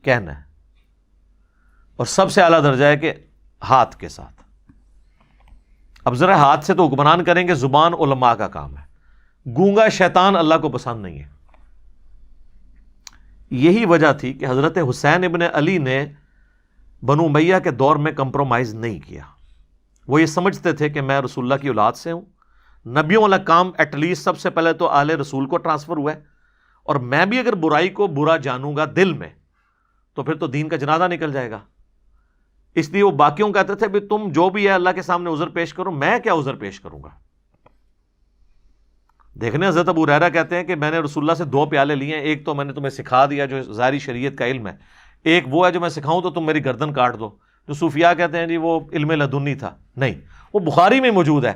Speaker 1: کہنا ہے، اور سب سے اعلیٰ درجہ ہے کہ ہاتھ کے ساتھ. اب ذرا ہاتھ سے تو حکمران کریں گے، زبان علماء کا کام ہے. گونگا شیطان اللہ کو پسند نہیں ہے. یہی وجہ تھی کہ حضرت حسین ابن علی نے بنو امیہ کے دور میں کمپرومائز نہیں کیا. وہ یہ سمجھتے تھے کہ میں رسول اللہ کی اولاد سے ہوں، نبیوں والا کام ایٹ لیسٹ سب سے پہلے تو آل رسول کو ٹرانسفر ہوا ہے، اور میں بھی اگر برائی کو برا جانوں گا دل میں تو پھر تو دین کا جنازہ نکل جائے گا. اس لیے وہ باقیوں کہتے تھے بھی تم جو بھی ہے اللہ کے سامنے عذر پیش کرو، میں کیا عذر پیش کروں گا. دیکھنے حضرت ابو ہریرہ کہتے ہیں کہ میں نے رسول اللہ سے 2 پیالے لیے ہیں، ایک تو میں نے تمہیں سکھا دیا جو ظاہری شریعت کا علم ہے، ایک وہ ہے جو میں سکھاؤں تو تم میری گردن کاٹ دو. جو صوفیاء کہتے ہیں جی وہ علم لدنی تھا، نہیں، وہ بخاری میں موجود ہے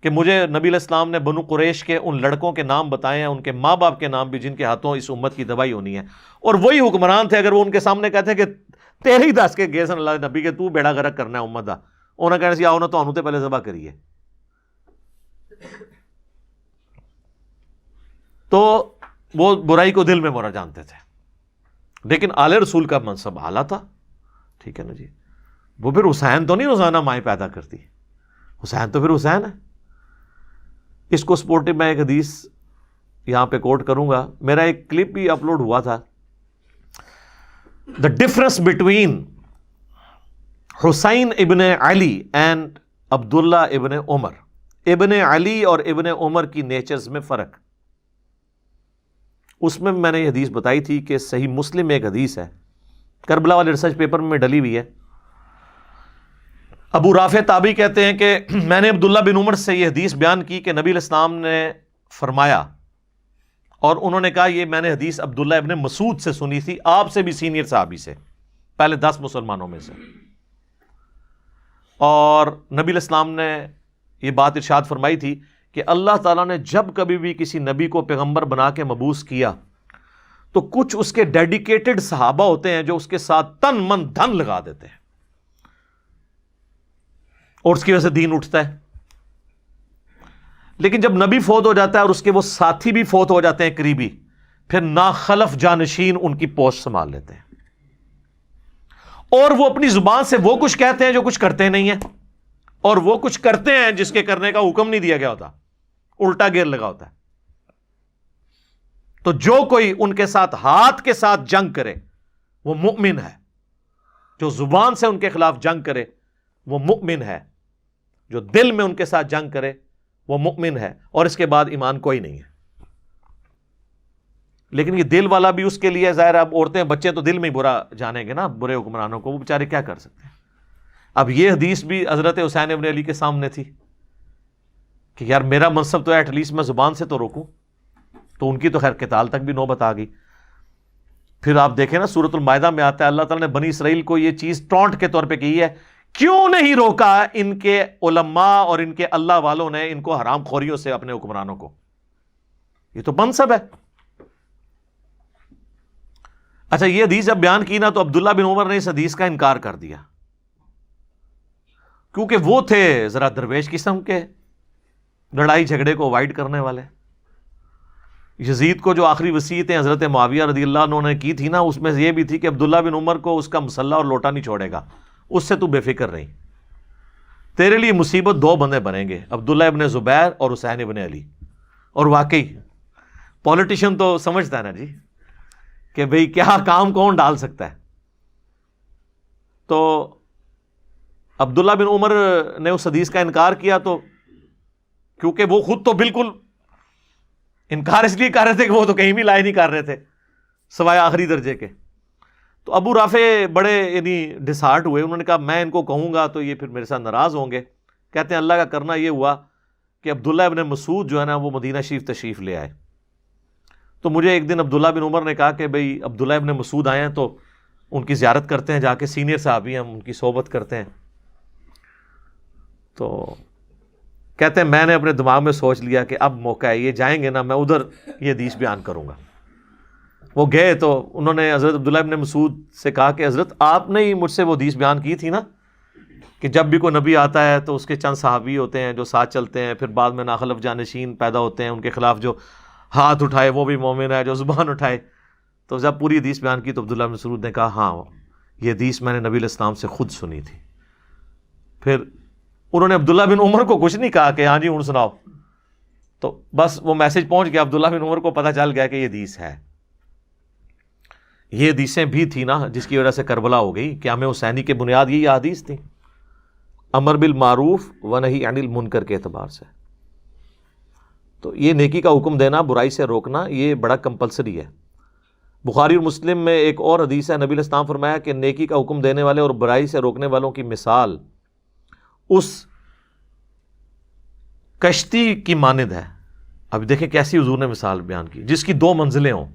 Speaker 1: کہ مجھے نبی علیہ السلام نے بنو قریش کے ان لڑکوں کے نام بتائے ہیں، ان کے ماں باپ کے نام بھی، جن کے ہاتھوں اس امت کی دوائی ہونی ہے. اور وہی حکمران تھے، اگر وہ ان کے سامنے کہتے ہیں کہ تیرے ہی دس کے گئے سن اللہ نبی کے تو بیڑا غرق کرنا ہے امت دا، انہوں نے کہنا سی آؤ نہ تو تے پہلے ذبح کریے. تو وہ برائی کو دل میں برا جانتے تھے. لیکن آل رسول کا منصب اعلیٰ تھا، ٹھیک ہے نا جی. وہ پھر حسین تو نہیں روزانہ مائیں پیدا کرتی، حسین تو پھر حسین ہے. اس کو سپورٹو میں ایک حدیث یہاں پہ کوٹ کروں گا، میرا ایک کلپ بھی اپلوڈ ہوا تھا. دا ڈفرنس بٹوین حسین ابن علی اینڈ عبداللہ ابن عمر. ابن علی اور ابن عمر کی نیچرز میں فرق. اس میں نے یہ حدیث بتائی تھی کہ صحیح مسلم میں ایک حدیث ہے، کربلا والے ریسرچ پیپر میں ڈلی ہوئی ہے. ابو رافع تابعی کہتے ہیں کہ میں نے عبداللہ بن عمر سے یہ حدیث بیان کی کہ نبی علیہ السلام نے فرمایا، اور انہوں نے کہا یہ میں نے حدیث عبداللہ ابن مسعود سے سنی تھی، آپ سے بھی سینئر صحابی سے، پہلے 10 مسلمانوں میں سے. اور نبی علیہ السلام نے یہ بات ارشاد فرمائی تھی کہ اللہ تعالیٰ نے جب کبھی بھی کسی نبی کو پیغمبر بنا کے مبعوث کیا تو کچھ اس کے ڈیڈیکیٹڈ صحابہ ہوتے ہیں جو اس کے ساتھ تن من دھن لگا دیتے ہیں، اور اس کی وجہ سے دین اٹھتا ہے. لیکن جب نبی فوت ہو جاتا ہے اور اس کے وہ ساتھی بھی فوت ہو جاتے ہیں قریبی، پھر ناخلف جانشین ان کی پوسٹ سنبھال لیتے ہیں، اور وہ اپنی زبان سے وہ کچھ کہتے ہیں جو کچھ کرتے نہیں ہیں، اور وہ کچھ کرتے ہیں جس کے کرنے کا حکم نہیں دیا گیا ہوتا، الٹا گیئر لگا ہوتا ہے. تو جو کوئی ان کے ساتھ ہاتھ کے ساتھ جنگ کرے وہ مؤمن ہے، جو زبان سے ان کے خلاف جنگ کرے وہ مؤمن ہے، جو دل میں ان کے ساتھ جنگ کرے وہ مؤمن ہے، اور اس کے بعد ایمان کوئی نہیں ہے. لیکن یہ دل والا بھی اس کے لیے ظاہر ہے، اب عورتیں بچے تو دل میں ہی برا جانیں گے نا برے حکمرانوں کو، وہ بیچارے کیا کر سکتے ہیں. اب یہ حدیث بھی حضرت حسین ابن علی کے سامنے تھی کہ یار میرا منصب تو ہے ایٹ لیسٹ میں زبان سے تو روکوں، تو ان کی تو خیر قتال تک بھی نوبت آ گئی. پھر آپ دیکھیں نا سورۃ المائدہ میں آتا ہے اللہ تعالیٰ نے بنی اسرائیل کو یہ چیز ٹونٹ کے طور پہ کی ہے، کیوں نہیں روکا ان کے علماء اور ان کے اللہ والوں نے ان کو حرام خوریوں سے اپنے حکمرانوں کو. یہ تو منصب ہے. اچھا یہ حدیث جب بیان کی نا تو عبداللہ بن عمر نے اس حدیث کا انکار کر دیا، کیونکہ وہ تھے ذرا درویش قسم کے، لڑائی جھگڑے کو اوائڈ کرنے والے. یزید کو جو آخری وصیتیں حضرت معاویہ رضی اللہ عنہ نے کی تھی نا، اس میں یہ بھی تھی کہ عبداللہ بن عمر کو اس کا مسلح اور لوٹا نہیں چھوڑے گا، اس سے تو بے فکر رہی، تیرے لیے مصیبت 2 بندے بنیں گے، عبداللہ ابن زبیر اور حسین ابن علی. اور واقعی پولیٹیشین تو سمجھتا ہے نا جی کہ بھئی کیا کام کون ڈال سکتا ہے. تو عبداللہ بن عمر نے اس حدیث کا انکار کیا، تو کیونکہ وہ خود تو بالکل انکار اس لیے کر رہے تھے کہ وہ تو کہیں بھی لائے نہیں کر رہے تھے سوائے آخری درجے کے. تو ابو رافع بڑے یعنی ڈسہارٹ ہوئے، انہوں نے کہا میں ان کو کہوں گا تو یہ پھر میرے ساتھ ناراض ہوں گے. کہتے ہیں اللہ کا کرنا یہ ہوا کہ عبداللہ ابن مسعود جو ہے نا وہ مدینہ شریف تشریف لے آئے. تو مجھے ایک دن عبداللہ بن عمر نے کہا کہ بھئی عبداللہ ابن مسعود آئے ہیں تو ان کی زیارت کرتے ہیں، جا کے سینئر صحابی ہیں ہم ان کی صحبت کرتے ہیں. تو کہتے ہیں میں نے اپنے دماغ میں سوچ لیا کہ اب موقع ہے، یہ جائیں گے نا میں ادھر یہ حدیث بیان کروں گا. وہ گئے تو انہوں نے حضرت عبداللہ ابن مسعود سے کہا کہ حضرت آپ نے ہی مجھ سے وہ حدیث بیان کی تھی نا کہ جب بھی کوئی نبی آتا ہے تو اس کے چند صحابی ہوتے ہیں جو ساتھ چلتے ہیں، پھر بعد میں ناخلف جانشین پیدا ہوتے ہیں، ان کے خلاف جو ہاتھ اٹھائے وہ بھی مومن ہے، جو زبان اٹھائے. تو جب پوری حدیث بیان کی تو عبداللہ بن مسعود نے کہا ہاں یہ حدیث میں نے نبی علیہ السلام سے خود سنی تھی. پھر انہوں نے عبداللہ بن عمر کو کچھ نہیں کہا کہ ہاں جی ہوں سناؤ، تو بس وہ میسج پہنچ گیا، عبداللہ بن عمر کو پتہ چل گیا کہ یہ حدیث ہے. یہ حدیثیں بھی تھی نا جس کی وجہ سے کربلا ہو گئی. قیام حسینی کے بنیاد یہی حدیث تھی، امر بالمعروف و نہی عن المنکر کے اعتبار سے. تو یہ نیکی کا حکم دینا، برائی سے روکنا، یہ بڑا کمپلسری ہے۔ بخاری اور مسلم میں ایک اور حدیث ہے، نبی علیہ السلام فرمایا کہ نیکی کا حکم دینے والے اور برائی سے روکنے والوں کی مثال اس کشتی کی مانند ہے۔ اب دیکھیں کیسی حضور نے مثال بیان کی، جس کی 2 منزلیں ہوں۔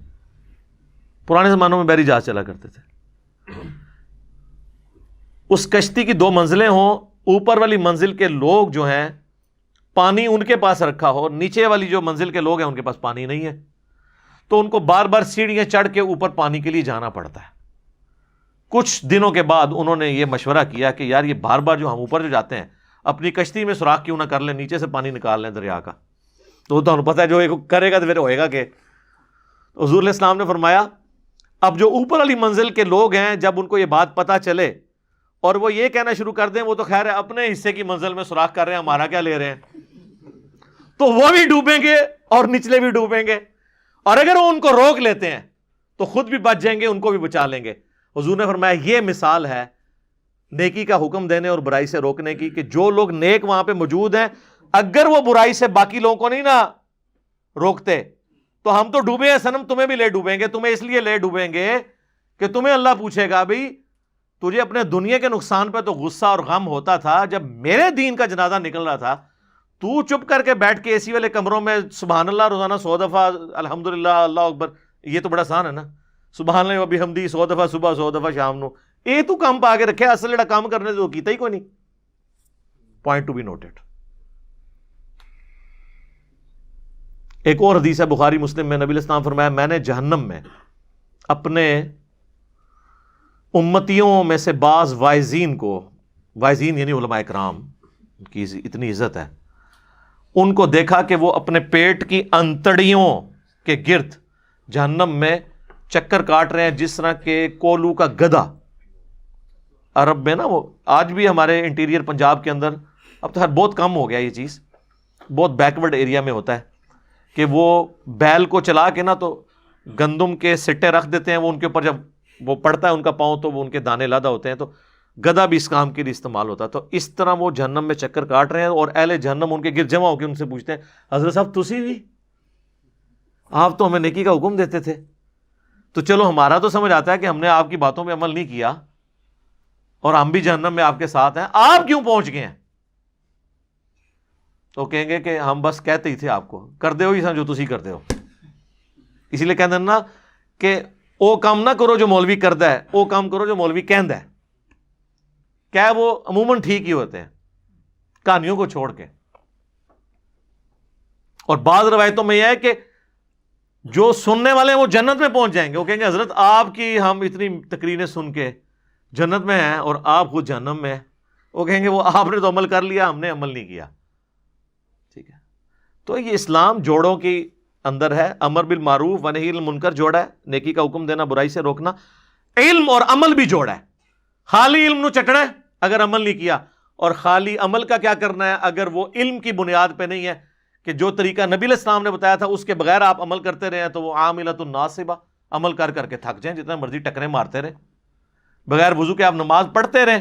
Speaker 1: پرانے زمانوں میں بحری جہاز چلا کرتے تھے، اس کشتی کی 2 منزلیں ہوں، اوپر والی منزل کے لوگ جو ہیں پانی ان کے پاس رکھا ہو، نیچے والی جو منزل کے لوگ ہیں ان کے پاس پانی نہیں ہے، تو ان کو بار بار سیڑھیاں چڑھ کے اوپر پانی کے لیے جانا پڑتا ہے۔ کچھ دنوں کے بعد انہوں نے یہ مشورہ کیا کہ یار یہ بار بار جو ہم اوپر جو جاتے ہیں اپنی کشتی میں سوراخ کیوں نہ کر لیں، نیچے سے پانی نکال لیں دریا کا، تو انہیں پتہ ہے جو کرے گا تو پھر ہوئے گا کہ۔ حضور علیہ السلام نے فرمایا اب جو اوپر والی منزل کے لوگ ہیں جب ان کو یہ بات پتہ چلے اور وہ یہ کہنا شروع کر دیں وہ تو خیر ہے اپنے حصے کی منزل میں سوراخ کر رہے ہیں، ہمارا کیا لے رہے ہیں، تو وہ بھی ڈوبیں گے اور نچلے بھی ڈوبیں گے، اور اگر وہ ان کو روک لیتے ہیں تو خود بھی بچ جائیں گے، ان کو بھی بچا لیں گے۔ حضور نے فرمایا یہ مثال ہے نیکی کا حکم دینے اور برائی سے روکنے کی، کہ جو لوگ نیک وہاں پہ موجود ہیں اگر وہ برائی سے باقی لوگوں کو نہیں نہ روکتے تو ہم تو ڈوبے ہیں صنم، تمہیں بھی لے ڈوبیں گے، تمہیں اس لیے لے ڈوبیں گے کہ تمہیں اللہ پوچھے گا بھئی تجھے اپنے دنیا کے نقصان پہ تو غصہ اور غم ہوتا تھا، جب میرے دین کا جنازہ نکل رہا تھا تو چپ کر کے بیٹھ کے اے سی والے کمروں میں سبحان اللہ روزانہ 100 دفعہ الحمدللہ اللہ اکبر، یہ تو بڑا آسان ہے نا، سبحان اللہ و بحمدی 100 دفعہ صبح 100 دفعہ شام نو، یہ تو کام پا کے رکھے، اصل جڑا کام کرنے تو کیتا ہی کوئی نہیں۔ Point to be noted. ایک اور حدیث ہے بخاری مسلم میں، نبی علیہ السلام فرمایا میں نے جہنم میں اپنے امتیوں میں سے بعض واعظین کو، واعظین یعنی علماء اکرام کی اتنی عزت ہے، ان کو دیکھا کہ وہ اپنے پیٹ کی انتڑیوں کے گرد جہنم میں چکر کاٹ رہے ہیں جس طرح کہ کولو کا گدھا۔ عرب میں نا وہ آج بھی ہمارے انٹیریئر پنجاب کے اندر، اب تو بہت کم ہو گیا یہ چیز، بہت بیکورڈ ایریا میں ہوتا ہے کہ وہ بیل کو چلا کے نا تو گندم کے سٹے رکھ دیتے ہیں، وہ ان کے اوپر جب وہ پڑتا ہے ان کا پاؤں تو وہ ان کے دانے لادا ہوتے ہیں، تو گدھا بھی اس کام کے لیے استعمال ہوتا ہے۔ تو اس طرح وہ جہنم میں چکر کاٹ رہے ہیں اور اہل جہنم ان کے گرد جمع ہو کے ان سے پوچھتے ہیں حضرت صاحب تسی بھی، آپ تو ہمیں نیکی کا حکم دیتے تھے، تو چلو ہمارا تو سمجھ آتا ہے کہ ہم نے آپ کی باتوں پہ عمل نہیں کیا اور ہم بھی جہنم میں آپ کے ساتھ ہیں، آپ کیوں پہنچ گئے ہیں؟ تو کہیں گے کہ ہم بس کہتے ہی تھے آپ کو، کر دے ہو ہی جو تسی کرتے ہو، اسی لیے کہتے ہیں نا کہ او کام نہ کرو جو مولوی کردہ ہے، او کام کرو جو مولوی کہندہ ہے۔ کیا وہ عموماً ٹھیک ہی ہوتے ہیں کہانیوں کو چھوڑ کے۔ اور بعض روایتوں میں یہ ہے کہ جو سننے والے ہیں وہ جنت میں پہنچ جائیں گے، وہ کہیں گے حضرت آپ کی ہم اتنی تقریریں سن کے جنت میں ہیں اور آپ خود جہنم میں ہیں، وہ کہیں گے وہ آپ نے تو عمل کر لیا، ہم نے عمل نہیں کیا۔ ٹھیک ہے، تو یہ اسلام جوڑوں کی اندر ہے، امر بالمعروف و نہی عن المنکر جوڑا ہے، نیکی کا حکم دینا برائی سے روکنا، علم اور عمل بھی جوڑا ہے۔ خالی علم نو چٹنا ہے اگر عمل نہیں کیا، اور خالی عمل کا کیا کرنا ہے اگر وہ علم کی بنیاد پہ نہیں ہے کہ جو طریقہ نبی علیہ السلام نے بتایا تھا اس کے بغیر آپ عمل کرتے رہے ہیں تو وہ عاملۃ ناصبہ، عمل کر کر کے تھک جائیں، جتنا مرضی ٹکرے مارتے رہے، بغیر وضو کے آپ نماز پڑھتے رہیں،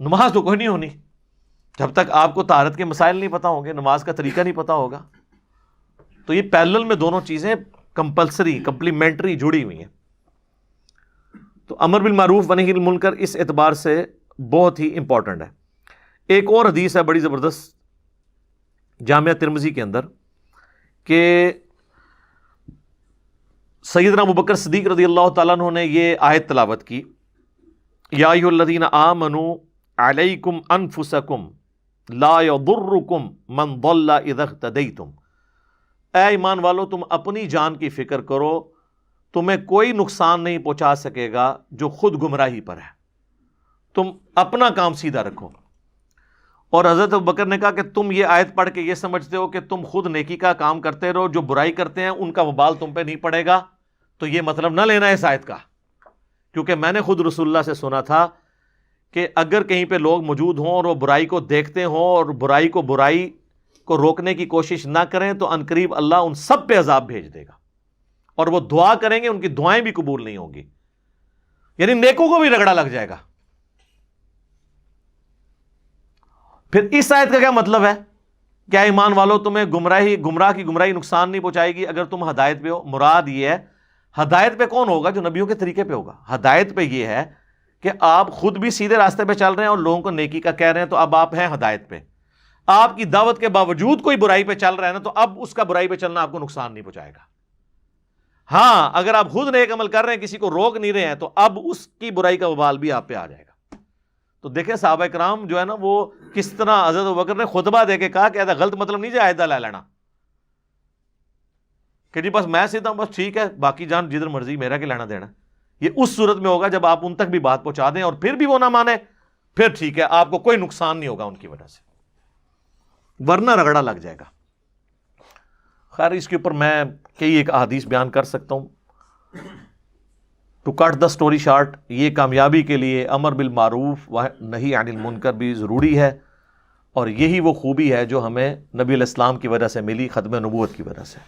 Speaker 1: نماز تو کوئی نہیں ہونی جب تک آپ کو طہارت کے مسائل نہیں پتا ہوں گے، نماز کا طریقہ نہیں پتا ہوگا۔ تو یہ پیرلل میں دونوں چیزیں کمپلسری کمپلیمنٹری جڑی ہوئی ہیں۔ تو امر بالمعروف و نہی عن المنکر اس اعتبار سے بہت ہی امپورٹنٹ ہے۔ ایک اور حدیث ہے بڑی زبردست جامعہ ترمذی کے اندر کہ سیدنا ابوبکر صدیق رضی اللہ تعالیٰ عنہ نے یہ آیت تلاوت کی، یا ایھا الذین آمنوا علیکم انفسکم لا یضرکم من ضل اذا اہتدیتم، اے ایمان والو تم اپنی جان کی فکر کرو، تمہیں کوئی نقصان نہیں پہنچا سکے گا جو خود گمراہی پر ہے، تم اپنا کام سیدھا رکھو۔ اور حضرت ابوبکر نے کہا کہ تم یہ آیت پڑھ کے یہ سمجھتے ہو کہ تم خود نیکی کا کام کرتے رہو، جو برائی کرتے ہیں ان کا وبال تم پہ نہیں پڑے گا، تو یہ مطلب نہ لینا اس آیت کا، کیونکہ میں نے خود رسول اللہ سے سنا تھا کہ اگر کہیں پہ لوگ موجود ہوں اور وہ برائی کو دیکھتے ہوں اور برائی کو روکنے کی کوشش نہ کریں تو عنقریب اللہ ان سب پہ عذاب بھیج دے گا، اور وہ دعا کریں گے ان کی دعائیں بھی قبول نہیں ہوں گی، یعنی نیکوں کو بھی رگڑا لگ جائے گا۔ پھر اس آیت کا کیا مطلب ہے کیا ایمان والو تمہیں گمراہ کی گمراہی نقصان نہیں پہنچائے گی اگر تم ہدایت پہ ہو؟ مراد یہ ہے ہدایت پہ کون ہوگا؟ جو نبیوں کے طریقے پہ ہوگا. ہدایت پہ یہ ہے کہ آپ خود بھی سیدھے راستے پہ چل رہے ہیں اور لوگوں کو نیکی کا کہہ رہے ہیں، تو اب آپ ہیں ہدایت پہ. آپ کی دعوت کے باوجود کوئی برائی پہ چل رہا ہے نا، تو اب اس کا برائی پہ چلنا آپ کو نقصان نہیں پہنچائے گا. ہاں اگر آپ خود نیک عمل کر رہے ہیں، کسی کو روک نہیں رہے ہیں، تو اب اس کی برائی کا وبال بھی آپ پہ آ جائے گا. تو دیکھیں صحابہ کرام جو ہے نا، وہ کس طرح حضرت ابوبکر نے خطبہ دے کے کہا کہ ایسا غلط مطلب نہیں جائے لے لینا کہ جی بس میں سیدھا ہوں، بس ٹھیک ہے، باقی جان جدھر مرضی، میرا کہ لینا دینا. یہ اس صورت میں ہوگا جب آپ ان تک بھی بات پہنچا دیں اور پھر بھی وہ نہ مانے، پھر ٹھیک ہے، آپ کو کوئی نقصان نہیں ہوگا ان کی وجہ سے، ورنہ رگڑا لگ جائے گا. خیر اس کے اوپر میں کئی ایک احادیث بیان کر سکتا ہوں. To cut the story short, یہ کامیابی کے لیے امر بالمعروف و نہی عن المنکر بھی ضروری ہے، اور یہی وہ خوبی ہے جو ہمیں نبی علیہ السلام کی وجہ سے ملی، ختم نبوت کی وجہ سے.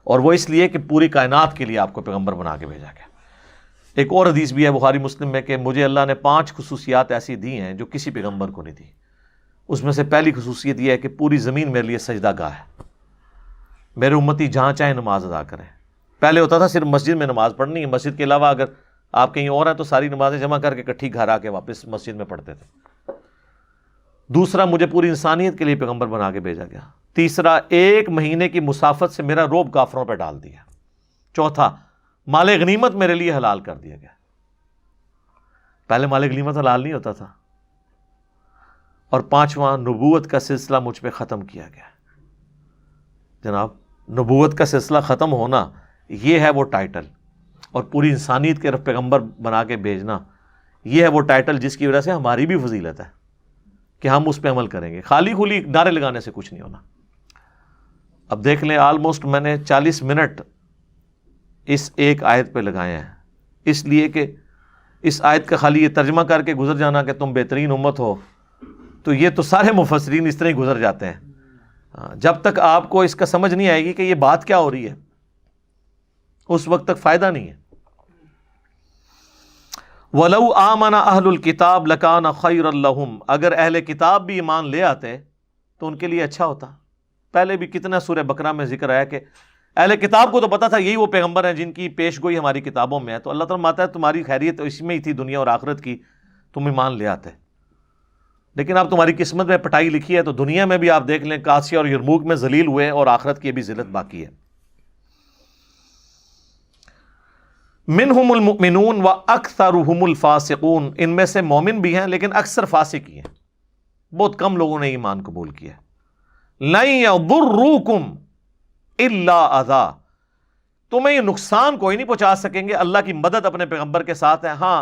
Speaker 1: اور وہ اس لیے کہ پوری کائنات کے لیے آپ کو پیغمبر بنا کے بھیجا گیا. ایک اور حدیث بھی ہے بخاری مسلم میں کہ مجھے اللہ نے 5 خصوصیات ایسی دی ہیں جو کسی پیغمبر کو نہیں دی. اس میں سے پہلی خصوصیت یہ ہے کہ پوری زمین میرے لیے سجدہ گاہ ہے. میرے امتی جہاں چاہیں نماز ادا کریں. پہلے ہوتا تھا صرف مسجد میں نماز پڑھنی ہے، مسجد کے علاوہ اگر آپ کہیں اور ہیں تو ساری نمازیں جمع کر کے اکٹھی گھر آ کے واپس مسجد میں پڑھتے تھے. دوسرا، مجھے پوری انسانیت کے لیے پیغمبر بنا کے بھیجا گیا. تیسرا، 1 مہینے کی مسافت سے میرا رعب کافروں پہ ڈال دیا. چوتھا، مال غنیمت میرے لیے حلال کر دیا گیا. پہلے مال غنیمت حلال نہیں ہوتا تھا. اور 5واں، نبوت کا سلسلہ مجھ پہ ختم کیا گیا. جناب نبوت کا سلسلہ ختم ہونا، یہ ہے وہ ٹائٹل، اور پوری انسانیت کے طرف پیغمبر بنا کے بھیجنا، یہ ہے وہ ٹائٹل جس کی وجہ سے ہماری بھی فضیلت ہے کہ ہم اس پہ عمل کریں گے. خالی کھلی نعرے لگانے سے کچھ نہیں ہونا. اب دیکھ لیں آلموسٹ میں نے 40 منٹ اس ایک آیت پہ لگائے ہیں، اس لیے کہ اس آیت کا خالی یہ ترجمہ کر کے گزر جانا کہ تم بہترین امت ہو، تو یہ تو سارے مفسرین اس طرح ہی گزر جاتے ہیں. جب تک آپ کو اس کا سمجھ نہیں آئے گی کہ یہ بات کیا ہو رہی ہے، اس وقت تک فائدہ نہیں ہے. وَلَوْ آمَنَ أَهْلُ الْكِتَابِ لَكَانَ خَيْرًا لَهُمْ، اگر اہل کتاب بھی ایمان لے آتے تو ان کے لیے اچھا ہوتا. پہلے بھی کتنا سورہ بقرہ میں ذکر آیا کہ اہل کتاب کو تو پتا تھا یہی وہ پیغمبر ہیں جن کی پیش گوئی ہماری کتابوں میں ہے، تو اللہ تعالیٰ ماتا ہے تمہاری خیریت تو اس میں ہی تھی، دنیا اور آخرت کی، تم ایمان لے آتے. لیکن اب تمہاری قسمت میں پٹائی لکھی ہے، تو دنیا میں بھی آپ دیکھ لیں قاسیہ اور یرموک میں ذلیل ہوئے، اور آخرت کی بھی ذلت باقی ہے. منہم المؤمنون واکثرهم الفاسقون، ان میں سے مومن بھی ہیں لیکن اکثر فاسق ہی ہیں، بہت کم لوگوں نے ایمان قبول کیا. لن یضروکم الا اذی، تمہیں یہ نقصان کوئی نہیں پہنچا سکیں گے، اللہ کی مدد اپنے پیغمبر کے ساتھ ہے. ہاں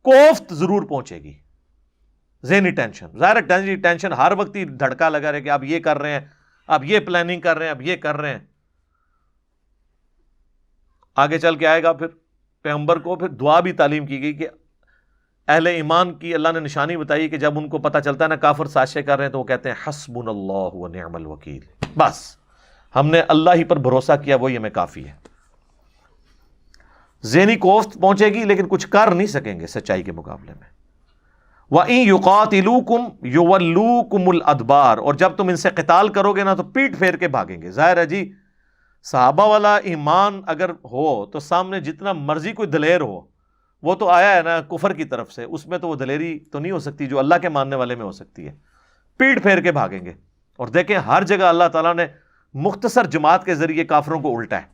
Speaker 1: کوفت ضرور پہنچے گی، ذہنی ٹینشن، ظاہر ہے ٹینشن ہر وقت ہی دھڑکا لگا رہے کہ آپ یہ کر رہے ہیں، آپ یہ پلاننگ کر رہے ہیں، آپ یہ کر رہے ہیں. آگے چل کے آئے گا پھر پیغمبر کو پھر دعا بھی تعلیم کی گئی کہ اہل ایمان کی اللہ نے نشانی بتائی کہ جب ان کو پتہ چلتا ہے نا کافر سازشیں کر رہے ہیں، تو وہ کہتے ہیں حسبنا اللہ و نعم الوکیل، بس ہم نے اللہ ہی پر بھروسہ کیا، وہی ہمیں کافی ہے. ذہنی کوفت پہنچے گی لیکن کچھ کر نہیں سکیں گے سچائی کے مقابلے میں. وَإِن يُقَاتِلُوكُمْ يُوَلُّوكُمُ الْأَدْبَارَ، اور جب تم ان سے قتال کرو گے نا تو پیٹ پھیر کے بھاگیں گے. ظاہر ہے جی صحابہ والا ایمان اگر ہو تو سامنے جتنا مرضی کوئی دلیر ہو، وہ تو آیا ہے نا کفر کی طرف سے، اس میں تو وہ دلیری تو نہیں ہو سکتی جو اللہ کے ماننے والے میں ہو سکتی ہے. پیٹ پھیر کے بھاگیں گے. اور دیکھیں ہر جگہ اللہ تعالیٰ نے مختصر جماعت کے ذریعے کافروں کو الٹا ہے.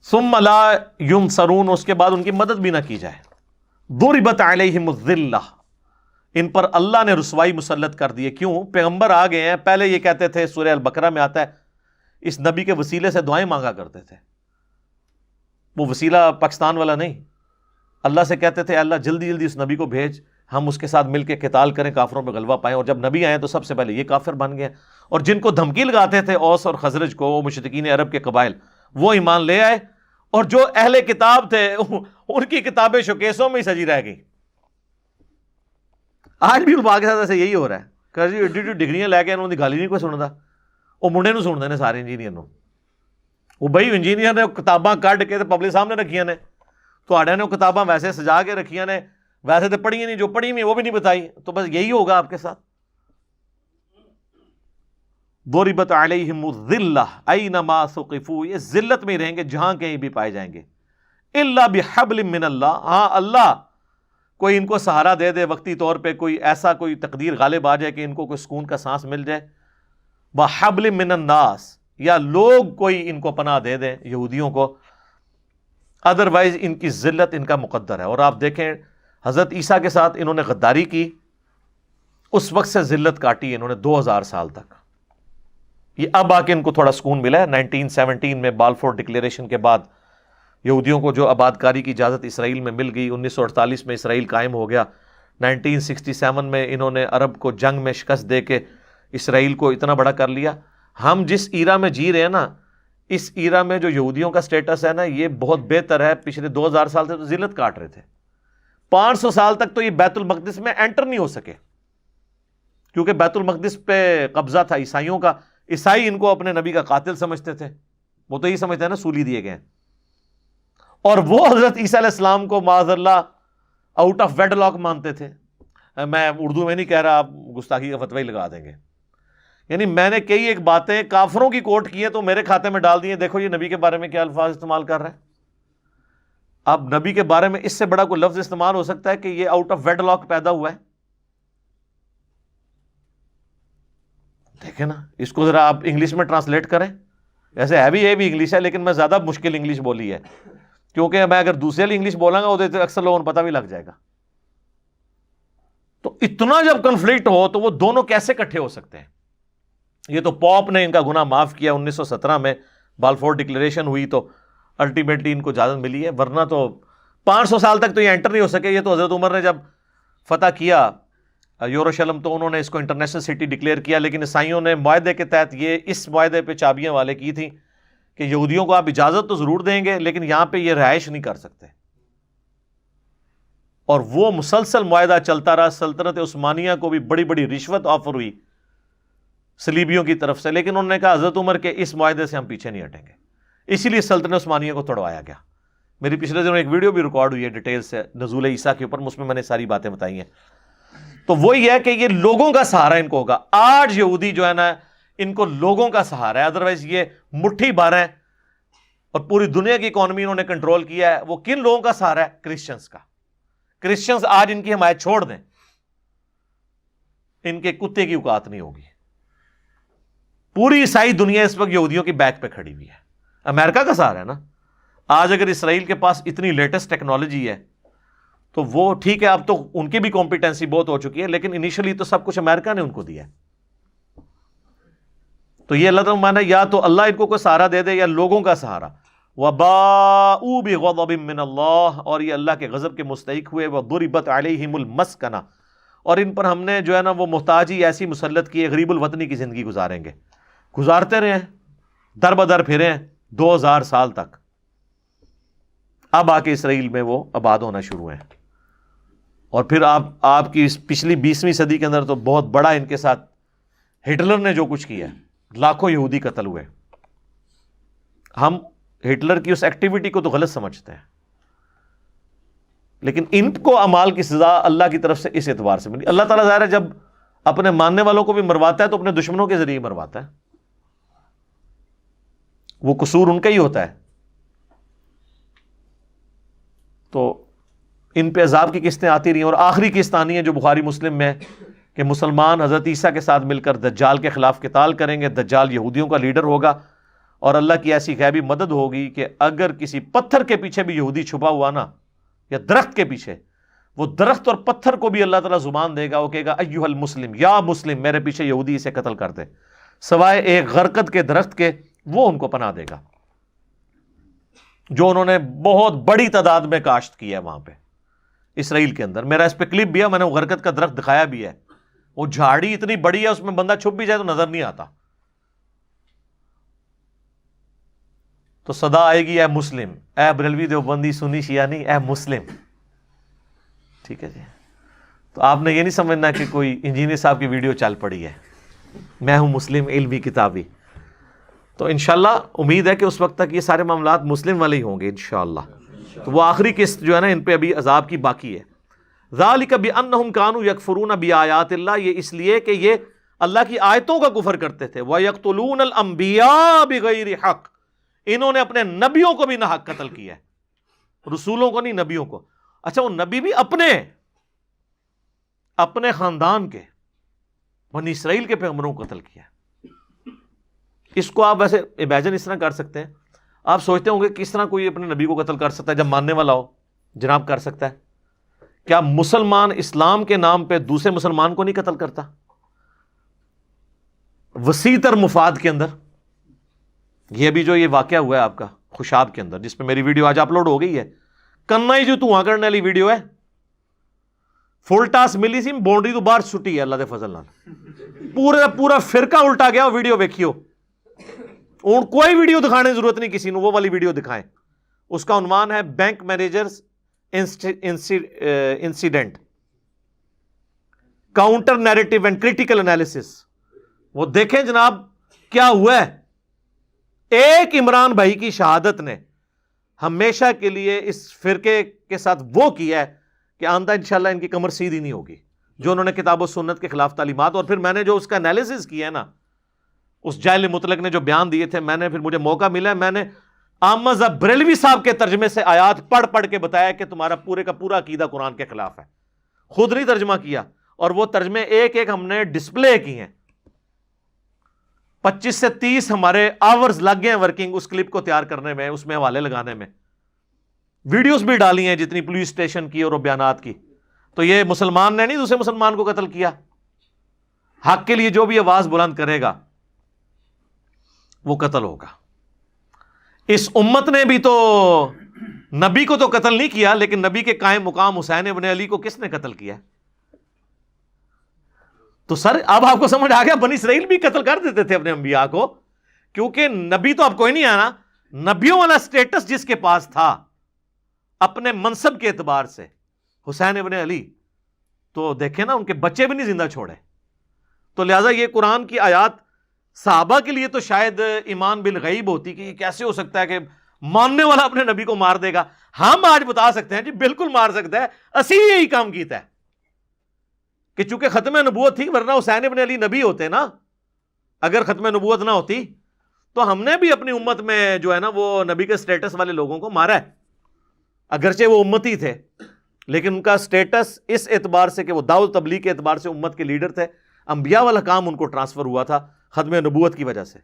Speaker 1: ثم لا ينصرون، اس کے بعد ان کی مدد بھی نہ کی جائے. ضربت علیہم الذلہ، ان پر اللہ نے رسوائی مسلط کر دی ہے. کیوں؟ پیغمبر آ گئے ہیں. پہلے یہ کہتے تھے، سورہ البقرہ میں آتا ہے، اس نبی کے وسیلے سے دعائیں مانگا کرتے تھے. وہ وسیلہ پاکستان والا نہیں، اللہ سے کہتے تھے اللہ جلدی جلدی اس نبی کو بھیج، ہم اس کے ساتھ مل کے قتال کریں، کافروں پہ غلبہ پائیں. اور جب نبی آئے تو سب سے پہلے یہ کافر بن گئے. اور جن کو دھمکی لگاتے تھے اوس اور خزرج کو، وہ مشرکین عرب کے قبائل، وہ ایمان لے آئے. اور جو اہل کتاب تھے ان کی کتابیں شوکیسوں میں ہی سجی رہ گئی. آج بھی علماء کے ساتھ ایسے یہی ہو رہا ہے کہ جی ایڈی ڈگریاں لے کے انہوں نے گالی نہیں کوئی سنتا، وہ منڈے نو سنتے ہیں سارے انجینئر نو. وہ بھائی انجینئر نے کتاباں کڈ کے پبلک سامنے رکھیاں نے، تواڈے نے کتاباں ویسے سجا کے رکھیاں نے، ویسے تو پڑھی نہیں، جو پڑھی ہوئی وہ بھی نہیں بتائی، تو بس یہی ہوگا آپ کے ساتھ. ضربت علیہم الذلہ اینما ثقفوا، یہ ذلت میں ہی رہیں گے جہاں کہیں بھی پائے جائیں گے. الا بحبل من اللہ، ہاں اللہ کوئی ان کو سہارا دے دے وقتی طور پہ، کوئی ایسا کوئی تقدیر غالب آ جائے کہ ان کو کوئی سکون کا سانس مل جائے. بحبل من الناس، یا لوگ کوئی ان کو پناہ دے دیں یہودیوں کو، ادروائز ان کی ذلت ان کا مقدر ہے. اور آپ دیکھیں حضرت عیسیٰ کے ساتھ انہوں نے غداری کی، اس وقت سے ذلت کاٹی انہوں نے 2000 سال تک. یہ اب آ کے ان کو تھوڑا سکون ملا ہے 1917 میں بالفور ڈکلیریشن کے بعد. یہودیوں کو جو آباد کاری کی اجازت اسرائیل میں مل گئی، 1948 میں اسرائیل قائم ہو گیا، 1967 میں انہوں نے عرب کو جنگ میں شکست دے کے اسرائیل کو اتنا بڑا کر لیا. ہم جس ایرا میں جی رہے ہیں نا، اس ایرا میں جو یہودیوں کا سٹیٹس ہے نا، یہ بہت بہتر ہے. پچھلے 2000 سال سے تو ذلت کاٹ رہے تھے. 500 سال تک تو یہ بیت المقدس میں انٹر نہیں ہو سکے، کیونکہ بیت المقدس پہ قبضہ تھا عیسائیوں کا. عیسائی ان کو اپنے نبی کا قاتل سمجھتے تھے، وہ تو یہی سمجھتے ہیں نا سولی دیے گئے. اور وہ حضرت عیسیٰ علیہ السلام کو معاذ اللہ آؤٹ آف ویڈ لاک مانتے تھے. میں اردو میں نہیں کہہ رہا، آپ گستاخی کا فتوی لگا دیں گے. یعنی میں نے کئی ایک باتیں کافروں کی کوٹ کی ہیں تو میرے کھاتے میں ڈال دیے. دیکھو یہ نبی کے بارے میں کیا الفاظ استعمال کر رہے ہیں. اب نبی کے بارے میں اس سے بڑا کوئی لفظ استعمال ہو سکتا ہے کہ یہ آؤٹ آف ویڈ لاک پیدا ہوا ہے؟ دیکھیں نا، اس کو ذرا آپ انگلش میں ٹرانسلیٹ کریں. ایسے ہے بھی انگلش ہے، لیکن میں زیادہ مشکل انگلش بولی ہے، کیونکہ میں اگر دوسرے والی انگلش بولاں گا تو اکثر لوگوں کو پتہ بھی لگ جائے گا. تو اتنا جب کنفلکٹ ہو تو وہ دونوں کیسے اکٹھے ہو سکتے ہیں؟ یہ تو پوپ نے ان کا گناہ معاف کیا 1917 میں، بالفور ڈکلیریشن ہوئی تو الٹیمیٹلی ان کو اجازت ملی ہے، ورنہ تو 500 سال تک تو یہ انٹر نہیں ہو سکے. یہ تو حضرت عمر نے جب فتح کیا یروشلم تو انہوں نے اس کو انٹرنیشنل سٹی ڈکلیئر کیا، لیکن عیسائیوں نے معاہدے کے تحت یہ اس معاہدے پہ چابیاں والے کی تھیں کہ یہودیوں کو آپ اجازت تو ضرور دیں گے لیکن یہاں پہ یہ رہائش نہیں کر سکتے. اور وہ مسلسل معاہدہ چلتا رہا. سلطنت عثمانیہ کو بھی بڑی بڑی رشوت آفر ہوئی صلیبیوں کی طرف سے، لیکن انہوں نے کہا حضرت عمر کے اس معاہدے سے ہم پیچھے نہیں ہٹیں گے. اسی لیے سلطنت عثمانیہ کو توڑوایا گیا. میری پچھلے دنوں ایک ویڈیو بھی ریکارڈ ہوئی ہے ڈیٹیل سے نزول عیسیٰ کے اوپر، اس میں نے ساری باتیں بتائی ہیں. تو وہی ہے کہ یہ لوگوں کا سہارا ان کو ہوگا. آج یہودی جو ہے نا، ان کو لوگوں کا سہارا ہے، ادروائز یہ مٹھی بھر ہیں اور پوری دنیا کی اکانومی انہوں نے کنٹرول کیا ہے. وہ کن لوگوں کا سہارا ہے؟ کرسچنز کا. کرسچنز آج ان کی حمایت چھوڑ دیں، ان کے کتے کی اوقات نہیں ہوگی. پوری عیسائی دنیا اس وقت یہودیوں کی بیک پہ کھڑی ہوئی ہے. امریکہ کا سہارا ہے نا. آج اگر اسرائیل کے پاس اتنی لیٹسٹ ٹیکنالوجی ہے تو وہ ٹھیک ہے، اب تو ان کی بھی کمپیٹنسی بہت ہو چکی ہے، لیکن انیشلی تو سب کچھ امریکہ نے ان کو دیا ہے. تو یہ اللہ تعالیٰ مانا، یا تو اللہ ان کو کوئی سہارا دے دے یا لوگوں کا سہارا. وَبَاءُوا بِغَضَبٍ مِّنَ اللَّهِ، اور یہ اللہ کے غضب کے مستحق ہوئے. وَضُرِبَتْ عَلَيْهِمُ الْمَسْكَنَةُ، اور ان پر ہم نے جو ہے نا وہ محتاجی ایسی مسلط کی ہے، غریب الوطنی کی زندگی گزاریں گے. گزارتے رہے ہیں، در بدر پھرے ہیں 2000 سال تک. اب آ کے اسرائیل میں وہ آباد ہونا شروع ہیں. اور پھر آپ کی پچھلی 20ویں صدی کے اندر تو بہت بڑا ان کے ساتھ ہٹلر نے جو کچھ کیا ہے، لاکھوں یہودی قتل ہوئے. ہم ہٹلر کی اس ایکٹیویٹی کو تو غلط سمجھتے ہیں، لیکن ان کو اعمال کی سزا اللہ کی طرف سے اس اعتبار سے ملی. اللہ تعالیٰ ظاہر ہے جب اپنے ماننے والوں کو بھی مرواتا ہے تو اپنے دشمنوں کے ذریعے مرواتا ہے. وہ قصور ان کا ہی ہوتا ہے. تو ان پہ عذاب کی قسطیں آتی رہی ہیں. اور آخری قسط آنی ہے جو بخاری مسلم میں ہے کہ مسلمان حضرت عیسیٰ کے ساتھ مل کر دجال کے خلاف قتال کریں گے. دجال یہودیوں کا لیڈر ہوگا اور اللہ کی ایسی غیبی مدد ہوگی کہ اگر کسی پتھر کے پیچھے بھی یہودی چھپا ہوا نا، یا درخت کے پیچھے، وہ درخت اور پتھر کو بھی اللہ تعالیٰ زبان دے گا. وہ کہے گا ایھا المسلم، یا مسلم، میرے پیچھے یہودی، اسے قتل کر دے. سوائے ایک غرقد کے درخت کے، وہ ان کو پناہ دے گا جو انہوں نے بہت بڑی تعداد میں کاشت کی ہے وہاں پہ اسرائیل کے اندر. میرا اس پہ کلپ بھی ہے، میں نے وہ غرقد کا درخت دکھایا بھی ہے. وہ جھاڑی اتنی بڑی ہے، اس میں بندہ چھپ بھی جائے تو نظر نہیں آتا. تو صدا آئے گی اے مسلم، اے بریلوی دیوبندی سنی شیعہ نہیں، اے مسلم. ٹھیک ہے جی. تو آپ نے یہ نہیں سمجھنا کہ کوئی انجینئر صاحب کی ویڈیو چل پڑی ہے. میں ہوں مسلم علمی کتابی. تو انشاءاللہ امید ہے کہ اس وقت تک یہ سارے معاملات مسلم والے ہی ہوں گے انشاءاللہ. تو وہ آخری قسط جو ہے نا، ان پہ ابھی عذاب کی باقی ہے. ذالک بانہم کانوا یکفرون بآیات اللہ، یہ اس لیے کہ یہ اللہ کی آیتوں کا کفر کرتے تھے. وَيَقْتُلُونَ الْأَنْبِيَاءَ بِغَيْرِ حق، انہوں نے اپنے نبیوں کو بھی ناحق قتل کیا ہے، رسولوں کو نہیں، نبیوں کو. اچھا وہ نبی بھی اپنے خاندان کے، بنی اسرائیل کے پیغمبروں کو قتل کیا. اس کو آپ ویسے امیجن اس طرح کر سکتے ہیں، آپ سوچتے ہوں گے کس طرح کوئی اپنے نبی کو قتل کر سکتا ہے جب ماننے والا ہو؟ جناب کر سکتا ہے. کیا مسلمان اسلام کے نام پہ دوسرے مسلمان کو نہیں قتل کرتا؟ وسیع تر مفاد کے اندر یہ بھی جو یہ واقعہ ہوا ہے آپ کا خوشاب کے اندر، جس پہ میری ویڈیو آج اپلوڈ ہو گئی ہے، کنا ہی جو تو کرنے والی ویڈیو ہے، فل ٹاس ملی سی باؤنڈری تو باہر چھٹی ہے اللہ دے فضل نال، پورا فرقہ الٹا گیا. ویڈیو ویکھیو، کوئی ویڈیو دکھانے کی ضرورت نہیں کسی نے، وہ والی ویڈیو دکھائیں. اس کا عنوان ہے bank managers incident, counter narrative and critical analysis. وہ دیکھیں جناب کیا ہوا ہے. ایک عمران بھائی کی شہادت نے ہمیشہ کے لیے اس فرقے کے ساتھ وہ کیا ہے کہ آندہ انشاءاللہ ان کی کمر سیدھی نہیں ہوگی، جو انہوں نے کتاب و سنت کے خلاف تعلیمات. اور پھر میں نے جو اس کا انالیسس کیا ہے نا، اس جاہل مطلق نے جو بیان دیے تھے، میں نے پھر مجھے موقع ملا، میں نے احمد بریلوی صاحب کے ترجمے سے آیات پڑھ کے بتایا کہ تمہارا پورے کا پورا عقیدہ قرآن کے خلاف ہے. خود نہیں ترجمہ کیا، اور وہ ترجمے ایک ایک ہم نے ڈسپلے کی ہیں. 25 سے 30 ہمارے آورز لگ گئے ہیں ورکنگ اس کلپ کو تیار کرنے میں، اس میں حوالے لگانے میں. ویڈیوز بھی ڈالی ہیں جتنی پولیس اسٹیشن کی اور بیانات کی. تو یہ مسلمان نے نہیں دوسرے مسلمان کو قتل کیا. حق کے لیے جو بھی آواز بلند کرے گا وہ قتل ہوگا. اس امت نے بھی تو نبی کو تو قتل نہیں کیا، لیکن نبی کے قائم مقام حسین ابن علی کو کس نے قتل کیا؟ تو سر اب آپ کو سمجھ آ گیا، بنی اسرائیل بھی قتل کر دیتے تھے اپنے انبیاء کو، کیونکہ نبی تو اب کوئی نہیں آنا. نبیوں والا سٹیٹس جس کے پاس تھا اپنے منصب کے اعتبار سے، حسین ابن علی، تو دیکھیں نا ان کے بچے بھی نہیں زندہ چھوڑے. تو لہٰذا یہ قرآن کی آیات صحابہ کے لیے تو شاید ایمان بالغیب ہوتی کہ یہ کیسے ہو سکتا ہے کہ ماننے والا اپنے نبی کو مار دے گا. ہم آج بتا سکتے ہیں جی بالکل مار سکتا ہے، اسی یہی کام کیتا ہے کہ چونکہ ختم نبوت تھی، ورنہ حسین ابن علی نبی ہوتے نا. اگر ختم نبوت نہ ہوتی تو ہم نے بھی اپنی امت میں جو ہے نا وہ نبی کے سٹیٹس والے لوگوں کو مارا ہے. اگرچہ وہ امتی تھے، لیکن ان کا سٹیٹس اس اعتبار سے کہ وہ دعوت تبلیغ کے اعتبار سے امت کے لیڈر تھے، انبیاء والا کام ان کو ٹرانسفر ہوا تھا ختم نبوت کی وجہ سے.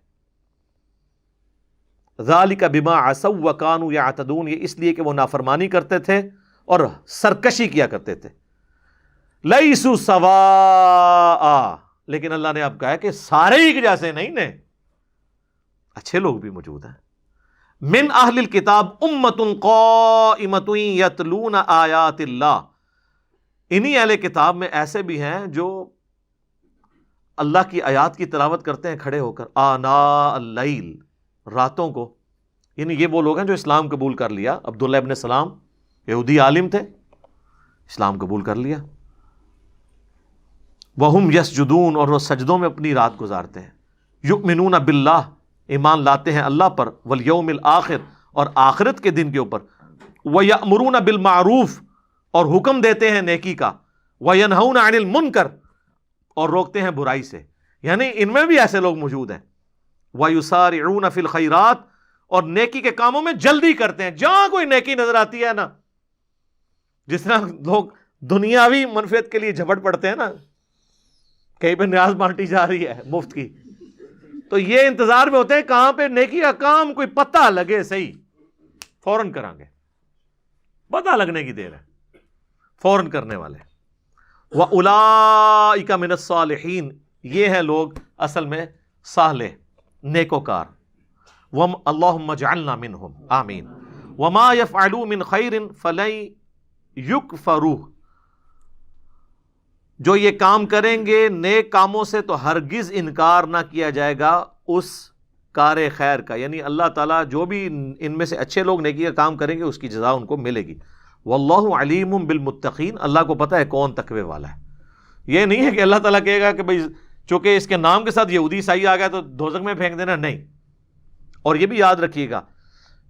Speaker 1: ذالک بما عصوا وکانوا یعتدون، یہ اس لیے کہ وہ نافرمانی کرتے تھے اور سرکشی کیا کرتے تھے. لیسوا سواء، لیکن اللہ نے اب کہا کہ سارے ہی جیسے نہیں نے، اچھے لوگ بھی موجود ہیں. من اہل الکتاب امۃ قائمۃ یتلون آیات اللہ، انہی اہل کتاب میں ایسے بھی ہیں جو اللہ کی آیات کی تلاوت کرتے ہیں کھڑے ہو کر، آناء اللیل، راتوں کو. یعنی یہ وہ لوگ ہیں جو اسلام قبول کر لیا. عبداللہ ابن سلام یہودی عالم تھے، اسلام قبول کر لیا. وَهُمْ يَسْجُدُونَ، اور وہ سجدوں میں اپنی رات گزارتے ہیں. يُؤْمِنُونَ بِاللَّهِ، ایمان لاتے ہیں اللہ پر، وَالْيَوْمِ الْآخِرِ، اور آخرت کے دن کے اوپر. وَيَأْمُرُونَ بِالْمَعْرُوفِ، اور حکم دیتے ہیں نیکی کا. وَيَنْهَوْنَ عَنِ الْمُنْكَرِ، اور روکتے ہیں برائی سے. یعنی ان میں بھی ایسے لوگ موجود ہیں. وَيُسَارِعُونَ فِي الْخَيْرَاتِ، اور نیکی کے کاموں میں جلدی کرتے ہیں. جہاں کوئی نیکی نظر آتی ہے نا، جس طرح لوگ دنیاوی منفعت کے لیے جھپٹ پڑتے ہیں نا، کہیں پہ نیاز بانٹی جا رہی ہے مفت کی، تو یہ انتظار میں ہوتے ہیں کہاں پہ نیکی کا کام کوئی پتہ لگے صحیح، فوراً کریں گے. پتہ لگنے کی دیر ہے، فوراً کرنے والے. وَأُولَئِكَ مِنَ الصَّالِحِينَ، یہ ہیں لوگ اصل میں صالح نیکوکار. اللہم اجعلنا منہم، آمین. وَمَا يَفْعَلُوا مِنْ خَيْرٍ فَلَن يُكْفَرُوهُ، جو یہ کام کریں گے نیک کاموں سے تو ہرگز انکار نہ کیا جائے گا اس کار خیر کا. یعنی اللہ تعالیٰ جو بھی ان میں سے اچھے لوگ نیکی کا کام کریں گے اس کی جزا ان کو ملے گی. واللہ علیم بالمتقین، اللہ کو پتہ ہے کون تقوی والا ہے. یہ نہیں ہے کہ اللہ تعالیٰ کہے گا کہ بھئی چونکہ اس کے نام کے ساتھ یہودی عیسائی آ گیا تو دوزخ میں پھینک دینا، نہیں. اور یہ بھی یاد رکھیے گا،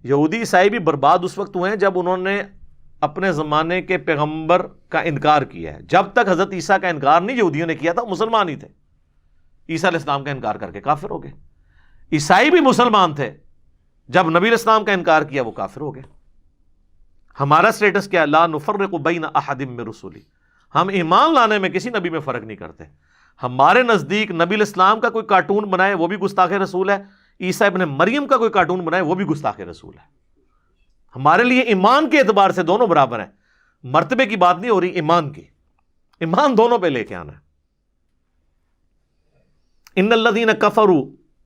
Speaker 1: یہودی عیسائی بھی برباد اس وقت ہوئے ہیں جب انہوں نے اپنے زمانے کے پیغمبر کا انکار کیا ہے. جب تک حضرت عیسیٰ کا انکار نہیں یہودیوں نے کیا تھا، مسلمان ہی تھے. عیسیٰ علیہ السلام کا انکار کر کے کافر ہو گئے. عیسائی بھی مسلمان تھے، جب نبی علیہ السلام کا انکار کیا وہ کافر ہو گئے. ہمارا سٹیٹس کیا؟ لا نفرق بین احد من رسلی، ہم ایمان لانے میں کسی نبی میں فرق نہیں کرتے. ہمارے نزدیک نبی علیہ السلام کا کوئی کارٹون بنائے وہ بھی گستاخ رسول ہے، عیسیٰ ابن مریم کا کوئی کارٹون بنائے وہ بھی گستاخ رسول ہے. ہمارے لیے ایمان کے اعتبار سے دونوں برابر ہیں. مرتبے کی بات نہیں ہو رہی، ایمان کی. ایمان دونوں پہ لے کے آنا ہے. ان الذین کفروا،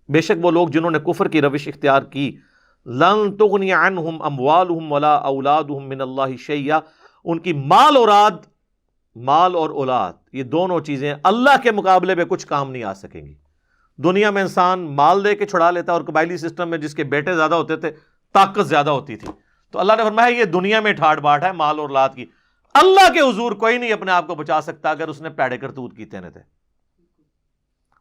Speaker 1: بے شک وہ لوگ جنہوں نے کفر کی روش اختیار کی، لن تغنی عنہم اموالہم ولا اولادہم من اللہ شیئا، ان کی مال اور اولاد یہ دونوں چیزیں اللہ کے مقابلے پہ کچھ کام نہیں آ سکیں گی. دنیا میں انسان مال دے کے چھڑا لیتا، اور قبائلی سسٹم میں جس کے بیٹے زیادہ ہوتے تھے طاقت زیادہ ہوتی تھی. تو اللہ نے فرمایا یہ دنیا میں ٹھاٹ باٹ ہے مال اور اولاد کی. اللہ کے حضور کوئی نہیں اپنے آپ کو بچا سکتا اگر اس نے پیڑے کرتوت کیتے نہ تھے.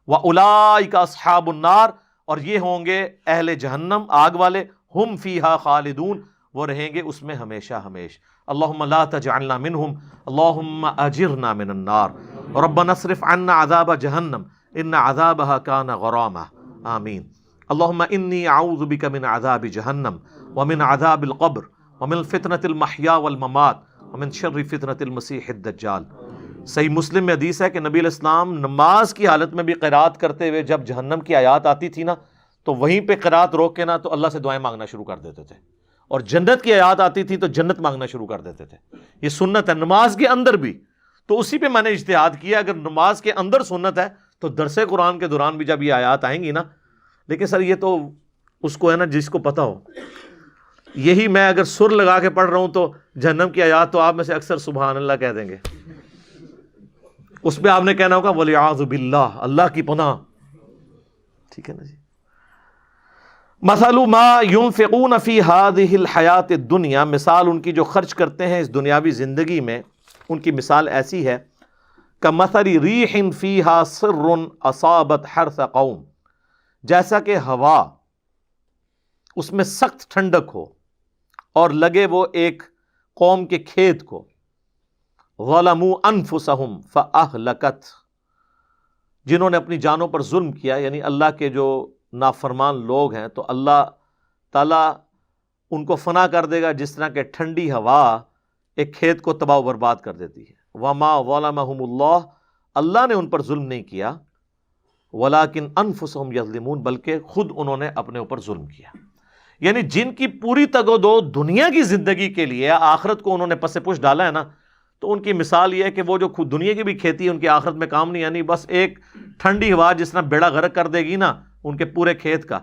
Speaker 1: وَأُولَئِكَ أَصْحَابُ النَّارِ، اور یہ ہوں گے اہل جہنم، آگ والے. ہم فیہا خالدون، وہ رہیں گے اس میں ہمیشہ ہمیش. اللہم لا تجعلنا منہم، اللہم اجرنا من النار، ربنا اصرف عنا عذاب جہنم ان عذابها کان غراما. آمین. اللہم انی اعوذ بک من عذاب جہنم ومن عذاب القبر ومن فتنة المحیا والممات ومن شر فتنة المسیح الدجال. صحیح مسلم میں حدیث ہے کہ نبی علیہ السلام نماز کی حالت میں بھی قرات کرتے ہوئے جب جہنم کی آیات آتی تھی نا تو وہیں پہ قرات روک کے نا تو اللہ سے دعائیں مانگنا شروع کر دیتے تھے، اور جنت کی آیات آتی تھی تو جنت مانگنا شروع کر دیتے تھے. یہ سنت ہے نماز کے اندر بھی. تو اسی پہ میں نے اجتہاد کیا، اگر نماز کے اندر سنت ہے تو درس قرآن کے دوران بھی جب یہ آیات آئیں گی نا، لیکن سر یہ تو اس کو ہے نا جس کو پتا ہو. یہی میں اگر سر لگا کے پڑھ رہا ہوں تو جہنم کی آیات تو آپ میں سے اکثر سبحان اللہ کہہ دیں گے، اس پہ آپ نے کہنا ہوگا وَلِعَاذُ بِاللَّہ، اللہ کی پناہ. ٹھیک ہے نا جی. مثل ما ينفقون فی هذه الحیات الدنیا، مثال ان کی جو خرچ کرتے ہیں اس دنیاوی زندگی میں، ان کی مثال ایسی ہے کمثل ریح فیہا سر اصابت حرث قوم، جیسا کہ ہوا اس میں سخت ٹھنڈک ہو اور لگے وہ ایک قوم کے کھیت کو، ظلموا انفسہم فاہلکت، جنہوں نے اپنی جانوں پر ظلم کیا، یعنی اللہ کے جو نافرمان لوگ ہیں تو اللہ تعالیٰ ان کو فنا کر دے گا جس طرح کہ ٹھنڈی ہوا ایک کھیت کو تباہ و برباد کر دیتی ہے. وما ظلمہم اللہ، اللہ نے ان پر ظلم نہیں کیا، ولیکن انفسہم یظلمون، بلکہ خود انہوں نے اپنے اوپر ظلم کیا. یعنی جن کی پوری تگ و دو دنیا کی زندگی کے لیے آخرت کو انہوں نے پس پش ڈالا ہے نا، تو ان کی مثال یہ ہے کہ وہ جو خود دنیا کی بھی کھیتی ہے ان کی آخرت میں کام نہیں آنی. بس ایک ٹھنڈی ہوا جس طرح بیڑا غرق کر دے گی نا ان کے پورے کھیت کا،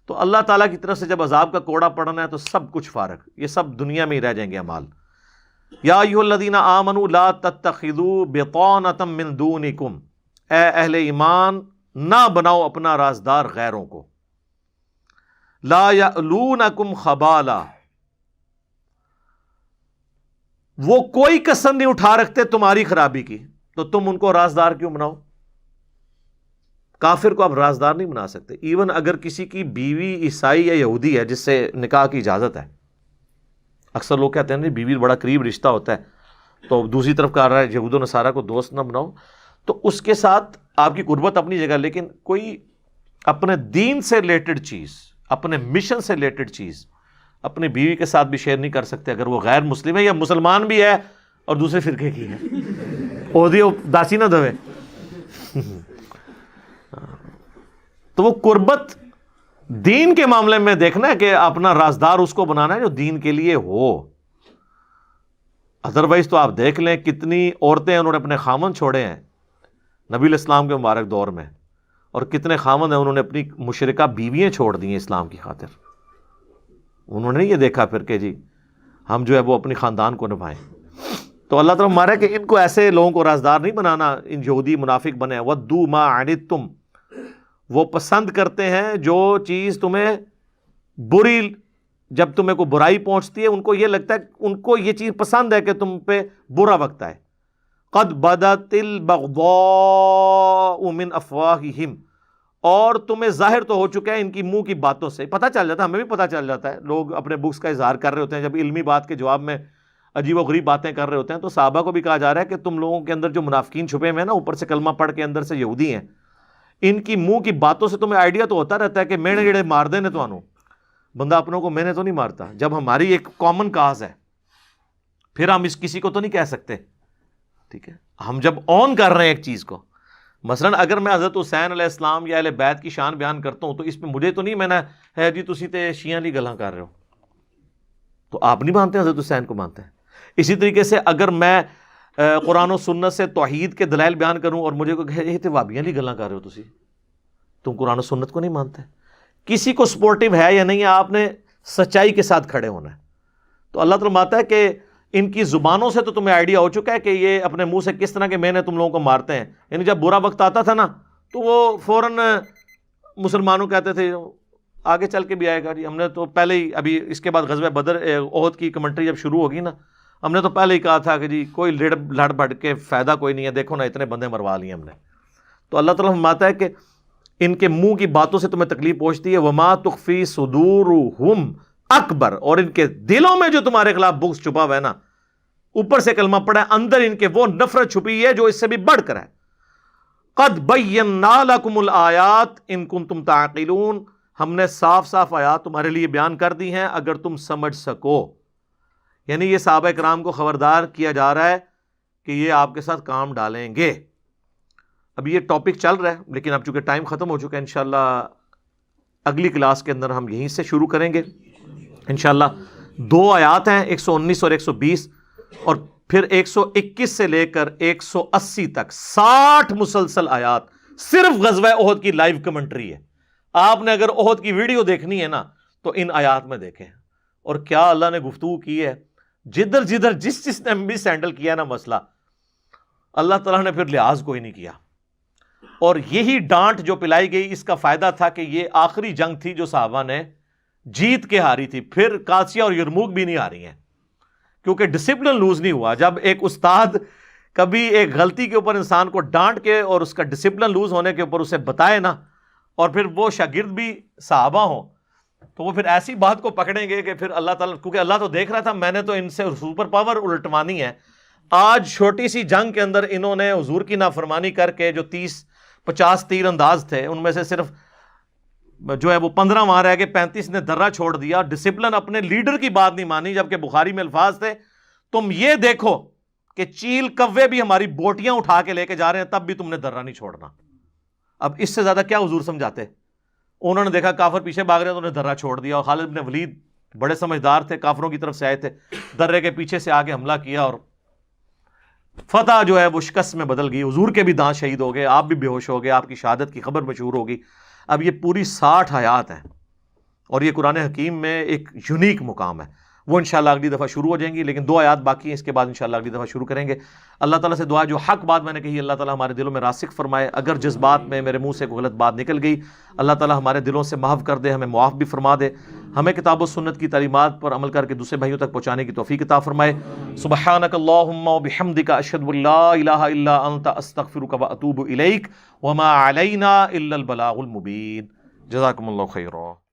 Speaker 1: تو اللہ تعالیٰ کی طرف سے جب عذاب کا کوڑا پڑنا ہے تو سب کچھ فارغ، یہ سب دنیا میں ہی رہ جائیں گے اعمال. یا ایھا الذین آمنوا لا تتخذوا بطانۃ من دونکم، اے اہل ایمان نہ بناؤ اپنا رازدار غیروں کو. لا یألونکم خبالا، وہ کوئی کسر نہیں اٹھا رکھتے تمہاری خرابی کی، تو تم ان کو رازدار کیوں بناؤ؟ کافر کو آپ رازدار نہیں بنا سکتے. ایون اگر کسی کی بیوی عیسائی یا یہودی ہے جس سے نکاح کی اجازت ہے، اکثر لوگ کہتے ہیں نہیں بیوی بڑا قریب رشتہ ہوتا ہے تو دوسری طرف کہہ رہا ہے یہود و نصارہ کو دوست نہ بناؤ، تو اس کے ساتھ آپ کی قربت اپنی جگہ، لیکن کوئی اپنے دین سے ریلیٹڈ چیز، اپنے مشن سے ریلیٹڈ چیز اپنی بیوی کے ساتھ بھی شیئر نہیں کر سکتے اگر وہ غیر مسلم ہے یا مسلمان بھی ہے اور دوسرے فرقے کی ہے. اودیو داسی نہ دوے. تو وہ قربت دین کے معاملے میں دیکھنا ہے کہ اپنا رازدار اس کو بنانا ہے جو دین کے لیے ہو. ادروائز تو آپ دیکھ لیں کتنی عورتیں انہوں نے اپنے خامن چھوڑے ہیں نبی علیہ السلام کے مبارک دور میں، اور کتنے خامن ہیں انہوں نے اپنی مشرکہ بیویاں چھوڑ دی ہیں اسلام کی خاطر. انہوں نے یہ دیکھا پھر کہ جی ہم جو ہے وہ اپنی خاندان کو نبھائیں. تو اللہ تعالیٰ ہمارا کہ ان کو ایسے لوگوں کو رازدار نہیں بنانا، ان یہودی منافق بنے. وَدُّوا مَا عَنِتُّمْ، وہ پسند کرتے ہیں جو چیز تمہیں بری، جب تمہیں کوئی برائی پہنچتی ہے ان کو یہ لگتا ہے، ان کو یہ چیز پسند ہے کہ تم پہ برا وقت آئے. قَدْ بَدَتِ الْبَغْضَاءُ مِنْ أَفْوَاهِهِمْ، اور تمہیں ظاہر تو ہو چکا ہے ان کی منہ کی باتوں سے، پتہ چل جاتا ہے، ہمیں بھی پتہ چل جاتا ہے. لوگ اپنے بغض کا اظہار کر رہے ہوتے ہیں جب علمی بات کے جواب میں عجیب و غریب باتیں کر رہے ہوتے ہیں، تو صحابہ کو بھی کہا جا رہا ہے کہ تم لوگوں کے اندر جو منافقین چھپے ہوئے ہیں نا، اوپر سے کلمہ پڑھ کے اندر سے یہودی ہیں، ان کی منہ کی باتوں سے تمہیں آئیڈیا تو ہوتا رہتا ہے کہ میں نے جڑے مار دینے تو آنو، بندہ اپنوں کو میں نے تو نہیں مارتا۔ جب ہماری ایک کامن کاز ہے پھر ہم اس کسی کو تو نہیں کہہ سکتے، ٹھیک ہے؟ ہم جب آن کر رہے ہیں ایک چیز کو، مثلا اگر میں حضرت حسین علیہ السلام یا اہل بیت کی شان بیان کرتا ہوں تو اس میں مجھے تو نہیں میں نے ہے جی تسی تے شیعہ لی گلاں کر رہے ہو، تو آپ نہیں مانتے حضرت حسین کو مانتے ہیں۔ اسی طریقے سے اگر میں قرآن و سنت سے توحید کے دلائل بیان کروں اور مجھے کوئی کہے یہ تے وہابیاں لی گلاں کر رہے ہو، تم قرآن و سنت کو نہیں مانتے، کسی کو سپورٹیو ہے یا نہیں ہے، آپ نے سچائی کے ساتھ کھڑے ہونا ہے۔ تو اللہ تعالیٰ فرماتا ہے کہ ان کی زبانوں سے تو تمہیں آئیڈیا ہو چکا ہے کہ یہ اپنے منہ سے کس طرح کے میں نے تم لوگوں کو مارتے ہیں، یعنی جب برا وقت آتا تھا نا تو وہ فوراً مسلمانوں کہتے تھے آگے چل کے بھی آئے گا جی، ہم نے تو پہلے ہی، ابھی اس کے بعد غزوہ بدر احد کی کمنٹری جب شروع ہوگی نا، ہم نے تو پہلے ہی کہا تھا کہ جی کوئی لڑ بڑھ کے فائدہ کوئی نہیں ہے، دیکھو نا اتنے بندے مروا لیے ہم نے۔ تو اللہ تعالیٰ فرماتا ہے کہ ان کے منہ کی باتوں سے تمہیں تکلیف پہنچتی ہے، وما تخفی صدورہم اکبر، اور ان کے دلوں میں جو تمہارے خلاف بغض چھپا ہوا ہے نا، اوپر سے کلمہ پڑھا ہے، اندر ان کے وہ نفرت چھپی ہے جو اس سے بھی بڑھ کر ہے۔ قد بینا لکم الآیات ان کنتم تعقلون، ہم نے صاف صاف آیات تمہارے لیے بیان کر دی ہیں اگر تم سمجھ سکو، یعنی یہ صحابہ کرام کو خبردار کیا جا رہا ہے کہ یہ آپ کے ساتھ کام ڈالیں گے۔ اب یہ ٹاپک چل رہا ہے لیکن اب چونکہ ٹائم ختم ہو چکا ہے، انشاءاللہ اگلی کلاس کے اندر ہم یہیں سے شروع کریں گے انشاءاللہ۔ 2 آیات ہیں 119 اور 120، اور پھر 121 سے لے کر 180 تک 60 مسلسل آیات صرف غزوہ احد کی لائیو کمنٹری ہے۔ آپ نے اگر احد کی ویڈیو دیکھنی ہے نا تو ان آیات میں دیکھیں، اور کیا اللہ نے گفتگو کی ہے، جدھر جس نے مس ہینڈل کیا نا مسئلہ، اللہ تعالیٰ نے پھر لحاظ کوئی نہیں کیا۔ اور یہی ڈانٹ جو پلائی گئی اس کا فائدہ تھا کہ یہ آخری جنگ تھی جو صحابہ نے جیت کے ہاری تھی، پھر قادسیہ اور یرموک بھی نہیں ہاری ہیں، کیونکہ ڈسپلن لوز نہیں ہوا۔ جب ایک استاد کبھی ایک غلطی کے اوپر انسان کو ڈانٹ کے اور اس کا ڈسپلن لوز ہونے کے اوپر اسے بتائے نا، اور پھر وہ شاگرد بھی صحابہ ہوں، تو وہ پھر ایسی بات کو پکڑیں گے کہ پھر اللہ تعالیٰ، کیونکہ اللہ تو دیکھ رہا تھا میں نے تو ان سے سپر پاور الٹوانی ہے۔ آج چھوٹی سی جنگ کے اندر انہوں نے حضور کی نافرمانی کر کے جو 30-50 تیر انداز تھے، ان میں سے صرف جو ہے وہ 15 وہاں رہ گئے، 35 نے درہ چھوڑ دیا، ڈسپلن اپنے لیڈر کی بات نہیں مانی، جبکہ بخاری میں الفاظ تھے تم یہ دیکھو کہ چیل کوے بھی ہماری بوٹیاں اٹھا کے لے کے جا رہے ہیں تب بھی تم نے درہ نہیں چھوڑنا۔ اب اس سے زیادہ کیا حضور سمجھاتے؟ انہوں نے دیکھا کافر پیچھے بھاگ رہے ہیں تو انہوں نے درہ چھوڑ دیا، اور خالد بن ولید بڑے سمجھدار تھے، کافروں کی طرف سے آئے تھے، درے کے پیچھے سے آگے حملہ کیا اور فتح جو ہے وہ شکست میں بدل گئی، حضور کے بھی دانت شہید ہو گئے، آپ بھی بے ہوش ہو گئے، آپ کی شہادت کی خبر مشہور ہوگی۔ اب یہ پوری 60 آیات ہیں، اور یہ قرآن حکیم میں ایک یونیک مقام ہے، وہ انشاءاللہ اگلی دفعہ شروع ہو جائیں گی، لیکن 2 آیات باقی ہیں، اس کے بعد انشاءاللہ اگلی دفعہ شروع کریں گے۔ اللہ تعالیٰ سے دعا جو حق بات میں نے کہی اللہ تعالیٰ ہمارے دلوں میں راسخ فرمائے، اگر جس بات میں میرے منہ سے کوئی غلط بات نکل گئی اللہ تعالیٰ ہمارے دلوں سے محو کر دے، ہمیں معاف بھی فرما دے، ہمیں کتاب و سنت کی تعلیمات پر عمل کر کے دوسرے بھائیوں تک پہنچانے کی توفیق عطا فرمائے۔ سبحانک اللہم و بحمدک، اشہد ان لا الہ الا انت، استغفرک و اتوب الیک، وما علینا الا البلاغ المبین۔ جزاکم اللہ خیرا۔